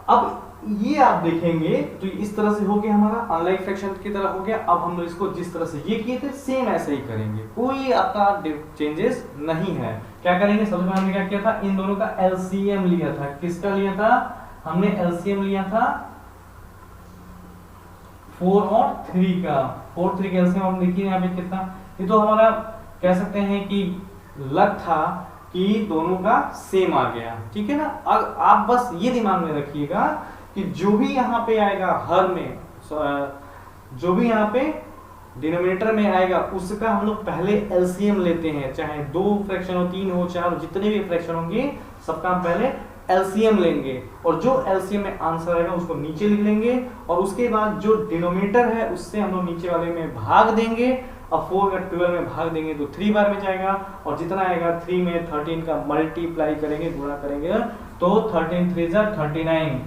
अब ये आप देखेंगे तो इस तरह से हो गया हमारा अनलाइक फ्रैक्शन की तरह हो गया। अब हम लोग इसको जिस तरह से ये किए थे सेम ऐसे ही करेंगे, कोई आपका चेंजेस नहीं है। क्या करेंगे, सबसे पहले हमने क्या किया था, इन दोनों का एलसीएम लिया था। किसका लिया था, हमने एलसीएम लिया था 4 और 3 का। 4 3 का एलसीएम हम देखिए यहाँ पे कितना, ये तो हमारा कह सकते हैं कि लक था कि दोनों का सेम आ गया। ठीक है ना। अब आप बस ये दिमाग में रखिएगा कि जो भी यहाँ पे आएगा हर में, जो भी यहाँ पे डिनोमिनेटर में आएगा उसका हम लोग पहले एलसीएम लेते हैं, चाहे 2 फ्रैक्शन हो 3 हो 4 हो, जितने भी फ्रैक्शन होंगे सबका हम पहले एलसीएम लेंगे और जो एलसीएम में आंसर आएगा उसको नीचे लिख लेंगे और उसके बाद जो डिनोमिनेटर है उससे हम लोग नीचे वाले में भाग देंगे। अब 4 का 12 में भाग देंगे तो 3 बार में जाएगा और जितना आएगा 3 में 13 का मल्टीप्लाई करेंगे, गुणा करेंगे तो 13 3 39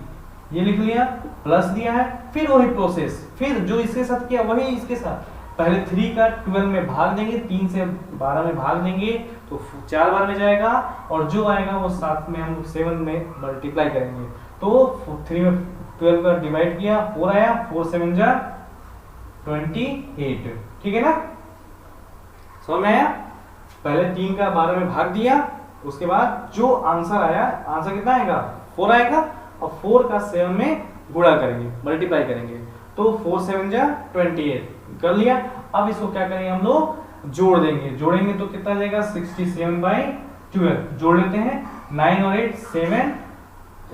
ये लिख लिया, प्लस दिया है। फिर वही प्रोसेस, फिर जो इसके साथ किया वही इसके साथ, पहले 3 का 12 में भाग देंगे, 3 से 12 में भाग देंगे तो 4 बार में जाएगा और जो आएगा वो साथ में हम 7 में मल्टीप्लाई करेंगे तो 3 में 12 का डिवाइड किया 4 आया, 4 7 जा 28। ठीक है ना, समझ में आया। पहले 3 का 12 में भाग दिया, उसके बाद जो आंसर आया, आंसर कितना आएगा 4 आएगा और 4 का 7 में गुणा करेंगे, मल्टीप्लाई करेंगे तो 4 7 जा 28 कर लिया। अब इसको क्या करेंगे हम लोग जोड़ देंगे, जोड़ेंगे तो कितना जाएगा 67/12 जोड़ लेते हैं, 9 और 8 7,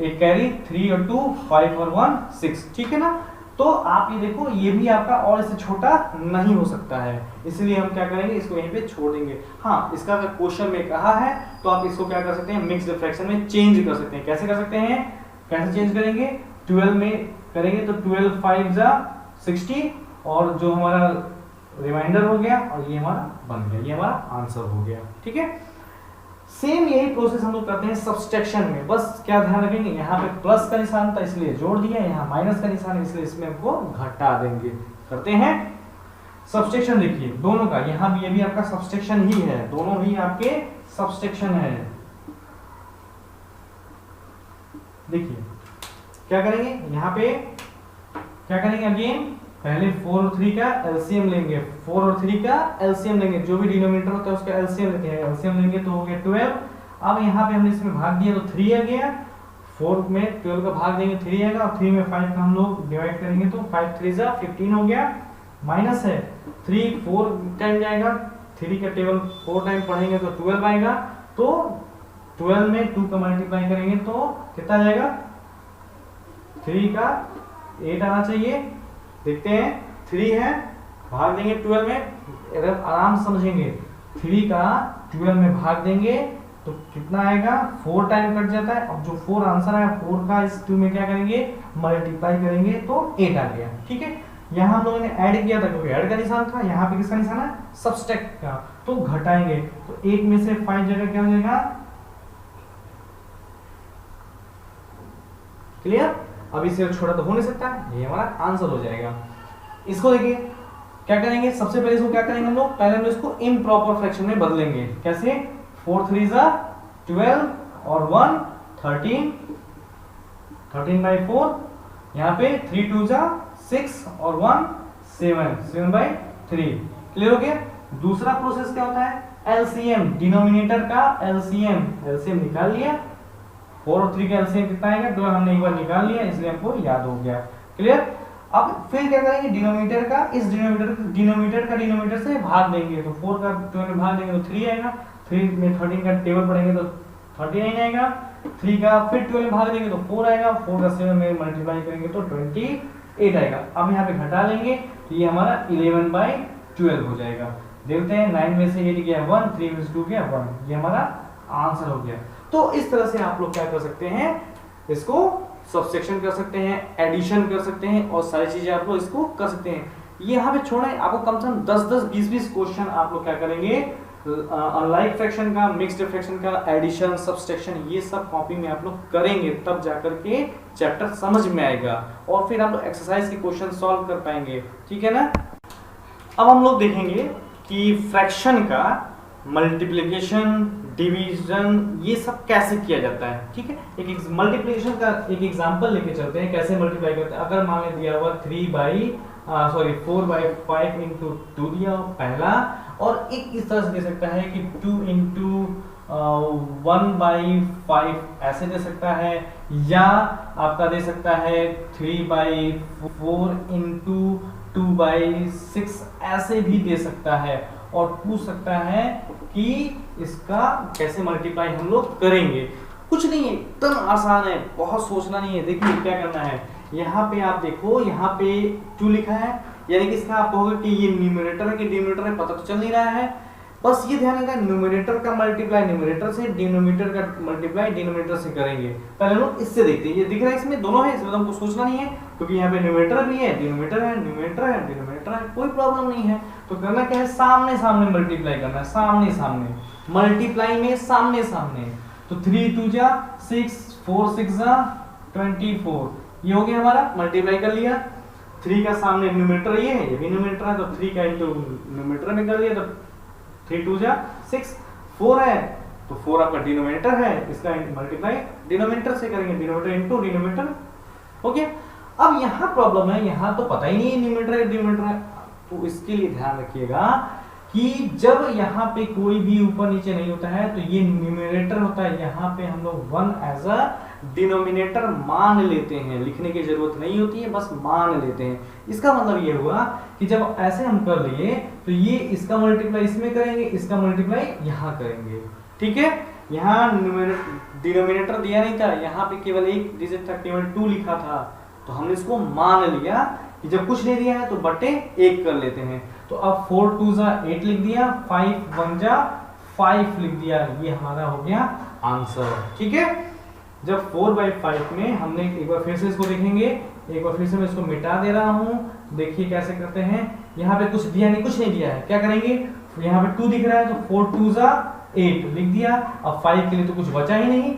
एक कैरी 3 और 2 5 और 1 6। ठीक है ना। तो आप ये देखो ये भी आपका और इससे छोटा नहीं हो सकता है, इसलिए हम क्या करेंगे इसको यहीं पे छोड़ देंगे। हाँ, इसका अगर क्वेश्चन में कहा है तो आप इसको क्या कर सकते हैं मिक्स्ड फ्रैक्शन में चेंज कर सकते हैं। कैसे कर सकते हैं, कैसे चेंज करेंगे, 12 में करेंगे तो 12 5 जा 60 और जो हमारा रिमाइंडर हो गया और ये हमारा बन गया, ये हमारा आंसर हो गया। ठीक है। सेम यही प्रोसेस हम लोग करते हैं सब्सट्रैक्शन में। बस क्या ध्यान रखेंगे, यहाँ पे प्लस का निशान था इसलिए जोड़ दिया, यहाँ माइनस का निशान है इसलिए इसमें हमको घटा देंगे। करते हैं सब्सट्रैक्शन, देखिए दोनों का, यहाँ भी ये भी आपका सब्सट्रैक्शन ही है, दोनों ही आपके सब्सट्रैक्शन है। देखिए क्या करेंगे, यहाँ पे क्या करेंगे, अगेन पहले 4 और 3 का एलसीएम लेंगे, 4 और 3 का एलसीएम लेंगे, जो भी डिनोमिनेटर होता है उसका एलसीएम लेते हैं, एलसीएम लेंगे तो हो गया 12। अब यहाँ पे हमने इसमें भाग दिया तो 3 आ गया, 4 में 12 का भाग देंगे 3 आएगा और 3 में 5 का हम लोग डिवाइड करेंगे तो 5 3 जा 15 हो गया, माइनस है 3 4 टाइम जाएगा, 3 का टेबल 4 टाइम पढ़ेंगे तो 12 आएगा, तो 12 में 2 का मल्टीप्लाई करेंगे तो कितना जाएगा, 3 का 8 आना चाहिए। देखते हैं 3 है, भाग देंगे 12 में, अगर आराम से समझेंगे 3 का 12 में भाग देंगे तो कितना आएगा, 4 टाइम कट जाता है। अब जो 4 आंसर आया 4 का इस 2 में क्या करेंगे मल्टीप्लाई करेंगे तो 8 आ गया। ठीक है। यहाँ हम लोगों ने ऐड किया था क्योंकि ऐड का निशान था, यहाँ पे किसका निशान है सब्सट्रैक्ट का, तो घटाएंगे तो 8 में से 5 जगह क्या हो जाएगा, क्लियर। अब इससे छोटा तो हो नहीं सकता, ये हमारा आंसर हो जाएगा। इसको देखिए क्या करेंगे, सबसे पहले इसको क्या करेंगे हम लोग, पहले हम इसको इम्प्रॉपर फ्रैक्शन में बदलेंगे। कैसे, 4 3 जा 12 और 1 13, 13/4, यहाँ पे 3 2 जा 6 और 1 7, 7/3। क्लियर हो गया। दूसरा प्रोसेस क्या होता है, एलसीएम, डिनोमिनेटर का एलसीएम, एलसीएम निकाल लिया, 4 और 3 का एलसीएम कितना आएगा, 12 हमने एक बार निकाल लिया इसलिए हमको याद हो गया। क्लियर। अब फिर क्या करेंगे, डिनोमिनेटर का इस डिनोमिनेटर का डिनोमिनेटर से भाग देंगे तो 4 का 12 में भाग देंगे तो 3 आएगा, 3 में 13 का टेबल पढ़ेंगे तो 39 आएगा, 3 का फिर 12 में भाग देंगे तो 4 आएगा, 4 का 7 में मल्टीप्लाई करेंगे तो 28 आएगा। अब यहाँ पे घटा लेंगे तो ये हमारा 11/12 हो जाएगा। देखते हैं 9 में से 8 गया 1, 3 में से 2 गया 1, ये हमारा आंसर हो गया। तो इस तरह से आप लोग क्या कर सकते हैं, इसको सबसेक्शन कर सकते हैं, एडिशन कर सकते हैं और सारी चीजें आप लोग इसको कर सकते हैं। यहाँ पे छोड़े आपको कम से कम 10-10, 20-20 क्वेश्चन आप लोग क्या करेंगे, अनलाइक फ्रैक्शन का, मिक्स्ड फ्रैक्शन का, एडिशन, सबट्रैक्शन, ये सब कॉपी में आप लोग करेंगे, तब जाकर के चैप्टर समझ में आएगा और फिर आप लोग एक्सरसाइज के क्वेश्चन सॉल्व कर पाएंगे। ठीक है ना। अब हम लोग देखेंगे कि फ्रैक्शन का मल्टीप्लिकेशन, डिवीजन, ये सब कैसे किया जाता है। ठीक है, एक मल्टीप्लिकेशन का एक एग्जांपल लेके चलते हैं, कैसे मल्टीप्लाई करते हैं। अगर मान लिया दिया हुआ 4/5 इंटू 2 दिया पहला, और एक इस तरह से दे सकता है कि 2 इंटू 1/5 ऐसे दे सकता है, या आपका दे सकता है 3/4 इंटू 2/6 ऐसे भी दे सकता है, और पूछ सकता है कि इसका कैसे मल्टीप्लाई हम लोग करेंगे। कुछ नहीं है, एकदम आसान है, बहुत सोचना नहीं है। देखिए क्या करना है, यहाँ पे आप देखो, यहाँ पे 2 लिखा है, यानी कि इसका आप कहोगे कि ये न्यूमरेटर है कि डिनोमिनेटर है, पता तो चल नहीं रहा है। बस ये ध्यान रखना, न्यूमरेटर का मल्टीप्लाई न्यूमरेटर से, डिनोमिनेटर का मल्टीप्लाई डिनोमिनेटर से करेंगे। पहले लोग इससे देखते हैं, ये दिख रहा है इसमें दोनों है, इसमें तो हमको सोचना नहीं है, क्योंकि यहाँ पे न्यूमरेटर भी है, डिनोमिनेटर है, न्यूमरेटर है, डिनोमिनेटर है, कोई प्रॉब्लम नहीं है। तो करना क्या है, सामने सामने मल्टीप्लाई करना है, सामने सामने मल्टीप्लाई में सामने सामने। तो 3 2 जा 6, 4 6 जा 24, ये हो गया हमारा, मल्टीप्लाई कर लिया। 3 का सामने न्यूमरेटर ये है, ये भी न्यूमरेटर है, तो 3 का इंटू न्यूमरेटर में कर लिया, तो 3 2 जा 6, 4 है तो 4 आपका डिनोमिनेटर है, इसका मल्टीप्लाई डिनोमिनेटर से करेंगे, डिनोमिनेटर इंटू डिनोमिनेटर हो गया। अब यहाँ प्रॉब्लम है, यहाँ तो पता ही नहीं है न्यूमरेटर है डिनोमिनेटर है, तो इसके लिए ध्यान रखिएगा कि जब यहाँ पे कोई भी ऊपर नीचे नहीं होता है तो ये न्यूमरेटर होता है, यहाँ पे हम लोग 1 एज अ डिनोमिनेटर मान लेते हैं, लिखने की जरूरत नहीं होती है, बस मान लेते हैं। इसका मतलब ये हुआ कि जब ऐसे हम कर लिए तो ये इसका मल्टीप्लाई इसमें करेंगे, इसका मल्टीप्लाई यहाँ करेंगे। ठीक है, यहाँ डिनोमिनेटर दिया नहीं था, यहाँ पे केवल एक डिजिट था, केवल 2 लिखा था, तो हमने इसको मान लिया कि जब कुछ नहीं दिया है तो बटे 1 कर लेते हैं। तो अब 4 2 जा 8 लिख दिया, 5 1 जा 5 लिख दिया, ये हमारा हो गया आंसर। ठीक है, जब 4/5 में हमने, एक बार फिर से इसको देखेंगे, एक बार फिर से मैं इसको मिटा दे रहा हूँ। देखिए कैसे करते हैं, यहाँ पे कुछ दिया नहीं, कुछ नहीं दिया है, क्या करेंगे, यहाँ पे 2 दिख रहा है तो 4 2 जा 8 लिख दिया। अब 5 के लिए तो कुछ बचा ही नहीं,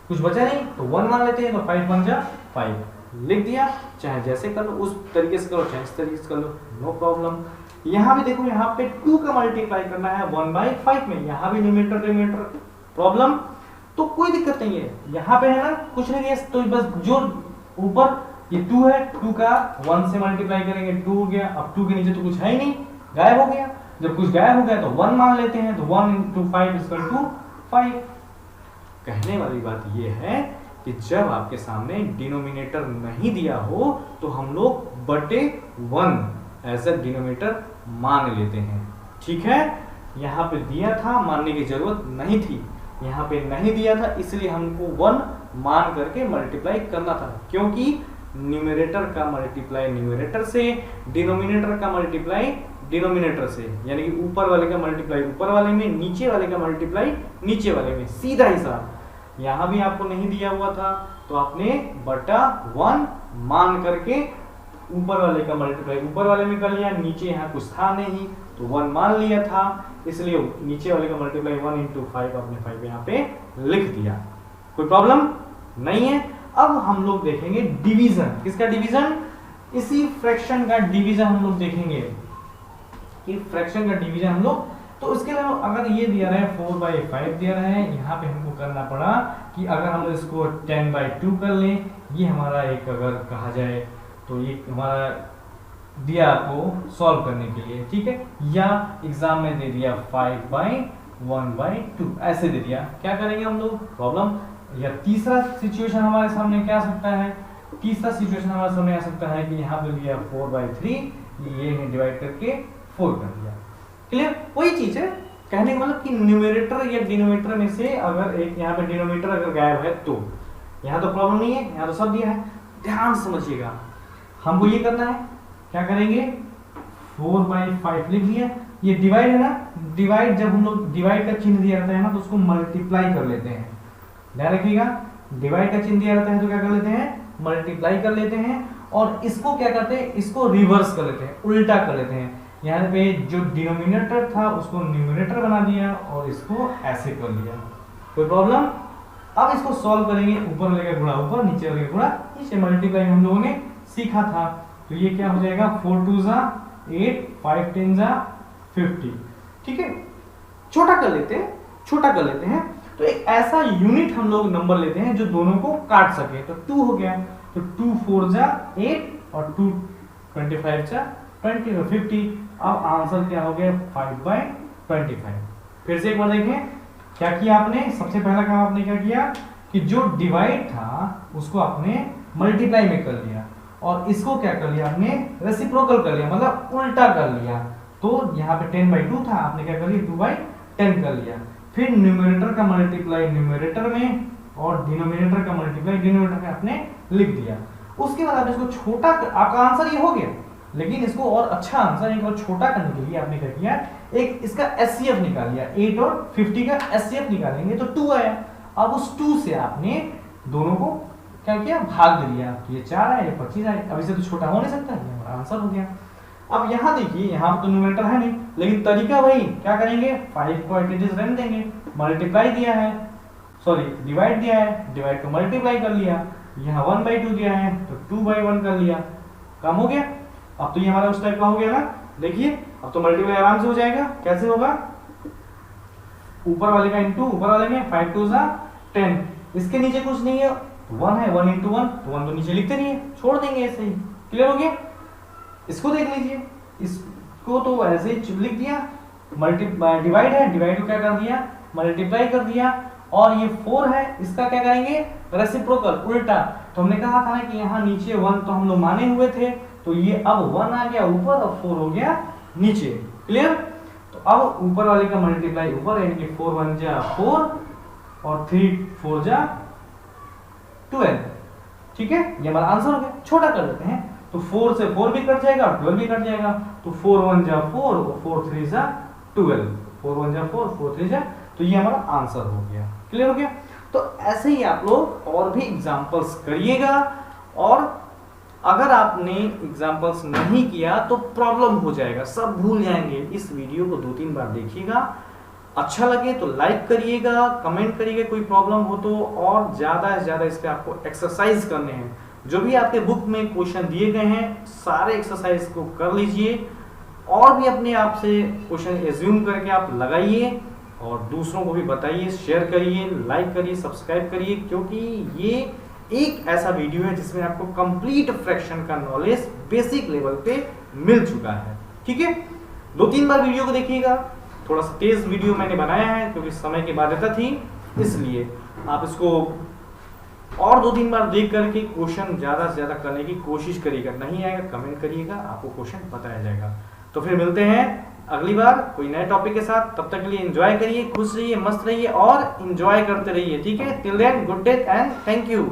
कुछ बचा नहीं तो 1 मान लेते हैं, तो 5 1 जा 5 लिख दिया। चाहे जैसे कर लो, उस तरीके से करो, चाहे इस तरीके से कर लो, नो प्रॉब्लम। यहाँ भी देखो, यहाँ पे 2 का मल्टीप्लाई करना है 1/5 में, यहाँ भी न्यूमरेटर डिनोमिनेटर प्रॉब्लम, तो कोई दिक्कत नहीं है। यहाँ पे है ना कुछ नहीं है, तो बस जो ऊपर ये 2 है, 2 का 1 से मल्टीप्लाई करेंगे, 2 हो गया। अब 2 के नीचे तो कुछ है ही नहीं, गायब हो गया। जब कुछ गायब हो गया तो 1 मान लेते हैं, तो 1 × 5 = 5। कहने वाली बात ये है कि जब आपके सामने डिनोमिनेटर नहीं दिया हो तो हम लोग बटे 1 एज अ डिनोमिनेटर मान लेते हैं। ठीक है, यहाँ पे दिया था, मानने की जरूरत नहीं थी, यहाँ पे नहीं दिया था, इसलिए हमको 1 मान करके मल्टीप्लाई करना था, क्योंकि न्यूमरेटर का मल्टीप्लाई न्यूमरेटर से, डिनोमिनेटर का मल्टीप्लाई डिनोमिनेटर से, यानी कि ऊपर वाले का मल्टीप्लाई ऊपर वाले में, नीचे वाले का मल्टीप्लाई नीचे वाले में, सीधा हिसाब। यहाँ भी आपको नहीं दिया हुआ था तो आपने बटा 1 मान करके ऊपर वाले का मल्टीप्लाई ऊपर वाले में कर लिया, नीचे यहाँ कुछ था नहीं तो 1 मान लिया था, इसलिए नीचे वाले का मल्टीप्लाई 1 × 5 आपने 5 यहाँ पे लिख दिया, कोई प्रॉब्लम नहीं है। अब हम लोग देखेंगे डिवीजन, किसका डिवीजन, इसी फ्रैक्शन का डिवीजन हम लोग देखेंगे कि फ्रैक्शन का डिवीजन हम लोग, तो उसके लिए अगर ये दिया रहा है 4/5 दिया रहा है, यहाँ पे हमको करना पड़ा कि अगर हम इसको 10/2 कर लें, ये हमारा एक अगर कहा जाए तो ये हमारा दिया आपको सॉल्व करने के लिए, ठीक है, या एग्जाम में दे दिया 5/1/2 ऐसे दे दिया, क्या करेंगे हम लोग, प्रॉब्लम। या तीसरा सिचुएशन हमारे सामने क्या आ सकता है, तीसरा सिचुएशन हमारे सामने आ सकता है कि यहाँ पे दिया 4/3, ये डिवाइड करके 4 कर दिया, क्लियर, वही चीज है, कहने का मतलब कि न्यूमरेटर या डिनोमिनेटर में से अगर एक यहाँ पे डिनोमिनेटर अगर गायब है तो यहाँ तो प्रॉब्लम नहीं है, यहाँ तो सब दिया है। ध्यान से समझिएगा, हमको ये करना है, क्या करेंगे 4/5 लिख दिया। ये डिवाइड है ना, डिवाइड जब हम लोग डिवाइड का चिन्ह दिया रहता है ना तो उसको मल्टीप्लाई कर लेते हैं। ध्यान रखिएगा, डिवाइड का चिन्ह दिया रहता है तो क्या कर लेते हैं, मल्टीप्लाई कर लेते हैं। और इसको क्या करते हैं, इसको रिवर्स कर लेते हैं, उल्टा कर लेते हैं। यहाँ पे जो डिनोमिनेटर था उसको न्यूमरेटर बना दिया और इसको ऐसे कर लिया। कोई प्रॉब्लम? अब इसको सॉल्व करेंगे, ऊपर वाले का गुणा ऊपर, नीचे वाले का गुणा नीचे, मल्टीप्लाई हम लोगों ने सीखा था। तो ये क्या हो जाएगा 4 2 जा 8, 5 10 जा 50। ठीक है, छोटा कर लेते हैं, छोटा कर लेते हैं। तो एक ऐसा यूनिट हम लोग नंबर लेते हैं जो दोनों को काट सके। तो 2 हो गया, तो 2 4 जा 8 और 2 25 जा 20 और 50। अब आंसर क्या हो गया 5/25। फिर से एक बार देखें, क्या किया आपने, सबसे पहला काम आपने क्या किया कि जो डिवाइड था उसको आपने मल्टीप्लाई में कर लिया और इसको क्या कर लिया आपने रेसिप्रोकल कर लिया, मतलब उल्टा कर लिया। तो यहाँ पे 10/2 था, आपने क्या कर लिया 2/10 कर लिया। फिर न्यूमरेटर का मल्टीप्लाई न्यूमरेटर में और डिनोमिनेटर का मल्टीप्लाई डिनोमिनेटर में आपने लिख दिया। उसके बाद आप इसको छोटा, आपका आंसर ये हो गया, लेकिन इसको और अच्छा आंसर एक और छोटा करने के लिए आपने क्या किया, एक इसका एचसीएफ निकाल लिया। 8 और 50 का एचसीएफ निकालेंगे तो 2 आया। अब उस 2 से आपने दोनों को क्या किया, भाग दिया। तो ये 4 है, ये 25 है। अब इसे तो छोटा हो नहीं सकता, ये हमारा आंसर हो गया। अब यहाँ देखिए, यहाँ तो न्यूमरेटर है नहीं, लेकिन तरीका वही, क्या करेंगे 5 को एट एज रहने देंगे, मल्टीप्लाई दिया है, सॉरी डिवाइड दिया है, डिवाइड को मल्टीप्लाई कर लिया। यहाँ 1/2 दिया है तो 2/1 कर लिया, काम हो गया। अब तो ये हमारा उस टाइप का हो गया ना। देखिए अब तो मल्टीप्लाई आराम से हो जाएगा। कैसे होगा, ऊपर वाले का इंटू ऊपर वाले में 5 2 जा 10, इसके नीचे कुछ नहीं है, 1 है, 1 into 1, तो 1 तो नीचे लिखते नहीं है, छोड़ देंगे ऐसे ही। क्लियर हो गया? इसको देख लीजिए, इसको तो ऐसे ही लिख दिया, डिवाइड है, डिवाइड को क्या कर दिया मल्टीप्लाई कर दिया। और ये 4 है, इसका क्या करेंगे रेसिप्रोकल, उल्टा। तो हमने कहा था ना कि यहाँ नीचे 1 तो हम लोग माने हुए थे, तो ये अब 1 आ गया ऊपर और 4 हो गया नीचे। क्लियर? तो अब ऊपर वाले का मल्टीप्लाई ऊपर, यानी कि 4 1 जा 4 और 3 4 जा 12। ठीक है, ये हमारा आंसर हो गया। छोटा कर लेते हैं, तो 4 से 4 भी कट जाएगा और 12 भी कट जाएगा। तो 4 1 जा 4 और 4 3 जा 12, 4 1 जा 4 4 3 जा, तो ये हमारा आंसर हो गया। क्लियर हो गया? तो ऐसे ही आप लोग और भी एग्जांपल्स करिएगा, और अगर आपने एग्जांपल्स नहीं किया तो प्रॉब्लम हो जाएगा, सब भूल जाएंगे। इस वीडियो को 2-3 बार देखिएगा, अच्छा लगे तो लाइक करिएगा, कमेंट करिएगा कोई प्रॉब्लम हो तो, और ज्यादा से ज्यादा इस पे आपको एक्सरसाइज करने हैं। जो भी आपके बुक में क्वेश्चन दिए गए हैं सारे एक्सरसाइज को कर लीजिए, और भी अपने आप से क्वेश्चन एज्यूम करके आप लगाइए और दूसरों को भी बताइए, शेयर करिए, लाइक करिए, सब्सक्राइब करिए, क्योंकि ये एक ऐसा वीडियो है जिसमें आपको कंप्लीट फ्रैक्शन का नॉलेज बेसिक लेवल पे मिल चुका है। ठीक है, 2-3 बार वीडियो को देखिएगा। थोड़ा सा तेज वीडियो मैंने बनाया है क्योंकि समय की बाध्यता थी, इसलिए आप इसको और 2-3 बार देख करके क्वेश्चन ज्यादा से ज्यादा करने की कोशिश करिएगा। नहीं आएगा कमेंट करिएगा, आपको क्वेश्चन बताया जाएगा। तो फिर मिलते हैं अगली बार कोई नए टॉपिक के साथ। तब तक के लिए एंजॉय करिए, खुश रहिए, मस्त रहिए और एंजॉय करते रहिए। ठीक है, till then good day and thank you.